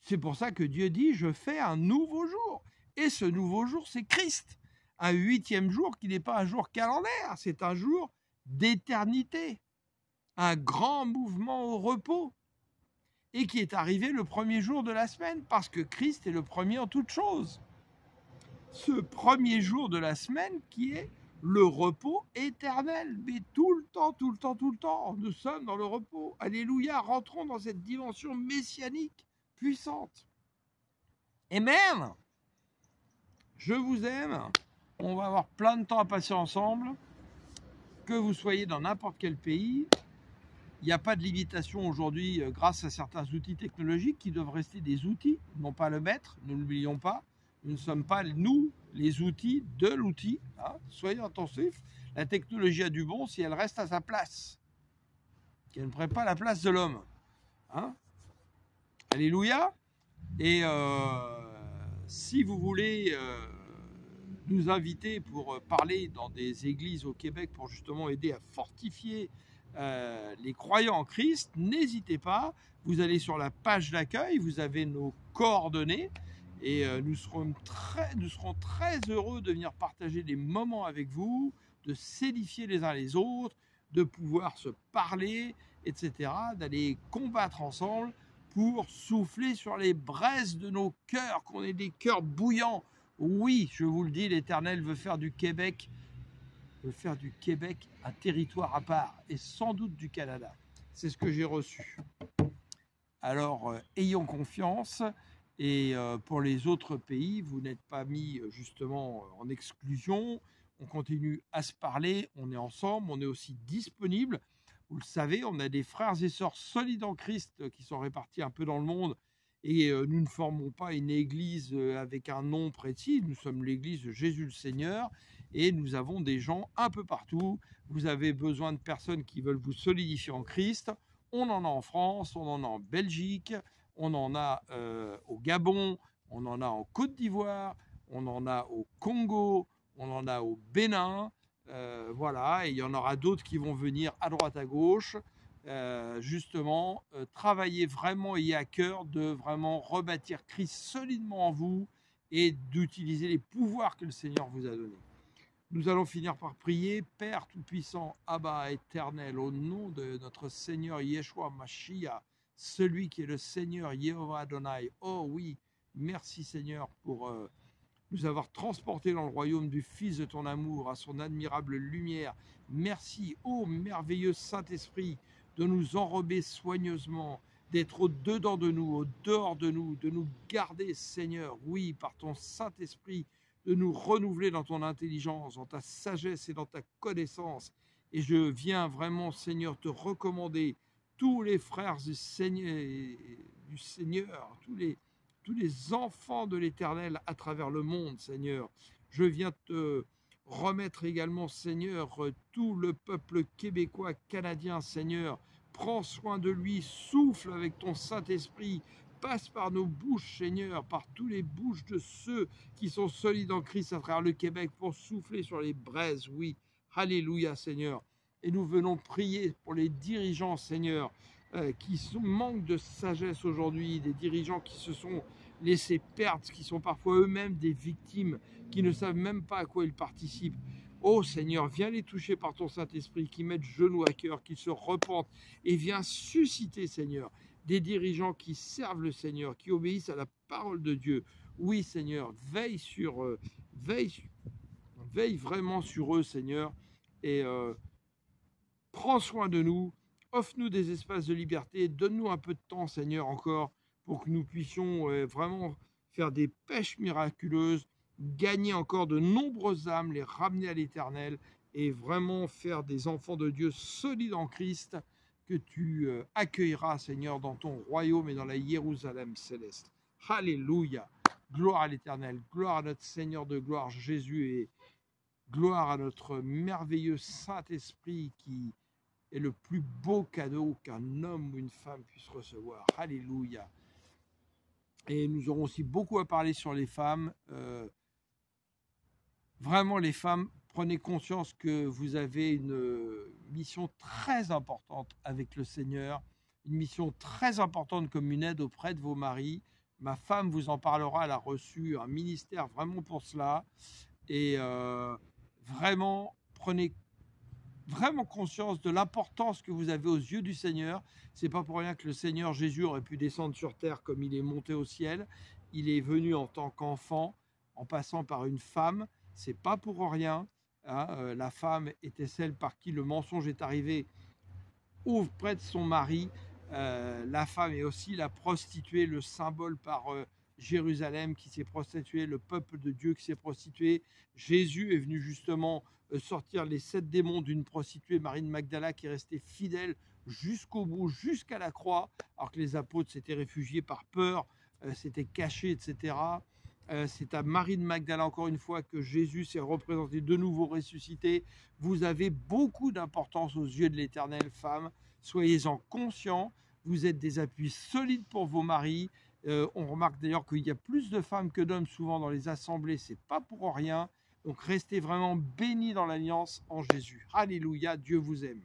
C'est pour ça que Dieu dit, je fais un nouveau jour. Et ce nouveau jour, c'est Christ. Un 8e jour qui n'est pas un jour calendaire, c'est un jour d'éternité. Un grand mouvement au repos. Et qui est arrivé le premier jour de la semaine, parce que Christ est le premier en toutes choses. Ce premier jour de la semaine qui est le repos éternel, mais tout le temps, tout le temps, tout le temps, nous sommes dans le repos. Alléluia, rentrons dans cette dimension messianique puissante. Amen. Je vous aime. On va avoir plein de temps à passer ensemble. Que vous soyez dans n'importe quel pays, il n'y a pas de limitation aujourd'hui grâce à certains outils technologiques qui doivent rester des outils, non pas le maître, ne l'oublions pas. Nous ne sommes pas, nous, les outils de l'outil. Hein. Soyez attentifs. La technologie a du bon si elle reste à sa place. Qu'elle ne prenne pas la place de l'homme. Hein. Alléluia. Et si vous voulez nous inviter pour parler dans des églises au Québec pour justement aider à fortifier les croyants en Christ, n'hésitez pas. Vous allez sur la page d'accueil, vous avez nos coordonnées. Et nous serons très heureux de venir partager des moments avec vous, de s'édifier les uns les autres, de pouvoir se parler, etc., d'aller combattre ensemble pour souffler sur les braises de nos cœurs, qu'on ait des cœurs bouillants. Oui, je vous le dis, l'Éternel veut faire du Québec de faire du Québec un territoire à part, et sans doute du Canada. C'est ce que j'ai reçu. Alors, ayons confiance. Et pour les autres pays, vous n'êtes pas mis justement en exclusion. On continue à se parler, on est ensemble, on est aussi disponible. Vous le savez, on a des frères et sœurs solides en Christ qui sont répartis un peu dans le monde. Et nous ne formons pas une église avec un nom précis. Nous sommes l'église de Jésus le Seigneur. Et nous avons des gens un peu partout. Vous avez besoin de personnes qui veulent vous solidifier en Christ. On en a en France, on en a en Belgique, on en a au Gabon, on en a en Côte d'Ivoire, on en a au Congo, on en a au Bénin. Voilà, et il y en aura d'autres qui vont venir à droite, à gauche. Justement, travailler vraiment et à cœur de vraiment rebâtir Christ solidement en vous et d'utiliser les pouvoirs que le Seigneur vous a donnés. Nous allons finir par prier. Père Tout-Puissant, Abba éternel, au nom de notre Seigneur Yeshua Mashiach, celui qui est le Seigneur Yehovah Adonai. Oh oui, merci Seigneur pour nous avoir transportés dans le royaume du Fils de ton amour, à son admirable lumière. Merci, ô merveilleux Saint-Esprit, de nous enrober soigneusement, d'être au-dedans de nous, au-dehors de nous garder, Seigneur, oui, par ton Saint-Esprit, de nous renouveler dans ton intelligence, dans ta sagesse et dans ta connaissance. Et je viens vraiment, Seigneur, te recommander tous les frères du Seigneur, tous les enfants de l'Éternel à travers le monde, Seigneur. Je viens te remettre également, Seigneur, tout le peuple québécois, canadien, Seigneur. Prends soin de lui, souffle avec ton Saint-Esprit, passe par nos bouches, Seigneur, par tous les bouches de ceux qui sont solides en Christ à travers le Québec pour souffler sur les braises, oui. Alléluia, Seigneur. Et nous venons prier pour les dirigeants, Seigneur, qui manquent de sagesse aujourd'hui, des dirigeants qui se sont laissés perdre, qui sont parfois eux-mêmes des victimes, qui ne savent même pas à quoi ils participent. Oh Seigneur, viens les toucher par ton Saint-Esprit, qui mettent genoux à cœur, qui se repentent, et viens susciter, Seigneur, des dirigeants qui servent le Seigneur, qui obéissent à la parole de Dieu. Oui, Seigneur, veille vraiment sur eux, Seigneur, et prends soin de nous, offre-nous des espaces de liberté, donne-nous un peu de temps, Seigneur, encore, pour que nous puissions vraiment faire des pêches miraculeuses, gagner encore de nombreuses âmes, les ramener à l'Éternel, et vraiment faire des enfants de Dieu solides en Christ, que tu accueilleras, Seigneur, dans ton royaume et dans la Jérusalem céleste. Alléluia. Gloire à l'Éternel, gloire à notre Seigneur de gloire, Jésus, et gloire à notre merveilleux Saint-Esprit qui est le plus beau cadeau qu'un homme ou une femme puisse recevoir. Alléluia. Et nous aurons aussi beaucoup à parler sur les femmes. Vraiment, les femmes, prenez conscience que vous avez une mission très importante avec le Seigneur, une mission très importante comme une aide auprès de vos maris. Ma femme vous en parlera, elle a reçu un ministère vraiment pour cela. Et vraiment, prenez vraiment conscience de l'importance que vous avez aux yeux du Seigneur. C'est pas pour rien que le Seigneur Jésus aurait pu descendre sur terre comme il est monté au ciel. Il est venu en tant qu'enfant, en passant par une femme. C'est pas pour rien. Hein, la femme était celle par qui le mensonge est arrivé auprès de son mari. La femme est aussi la prostituée, le symbole par Jérusalem qui s'est prostituée, le peuple de Dieu qui s'est prostitué. Jésus est venu justement sortir les 7 démons d'une prostituée, Marie de Magdala, qui est restée fidèle jusqu'au bout, jusqu'à la croix, alors que les apôtres s'étaient réfugiés par peur, s'étaient cachés, etc. C'est à Marie de Magdala, encore une fois, que Jésus s'est représenté de nouveau ressuscité. Vous avez beaucoup d'importance aux yeux de l'Éternel, femmes. Soyez-en conscients. Vous êtes des appuis solides pour vos maris. On remarque d'ailleurs qu'il y a plus de femmes que d'hommes souvent dans les assemblées. C'est pas pour rien. Donc restez vraiment bénis dans l'alliance en Jésus. Alléluia, Dieu vous aime.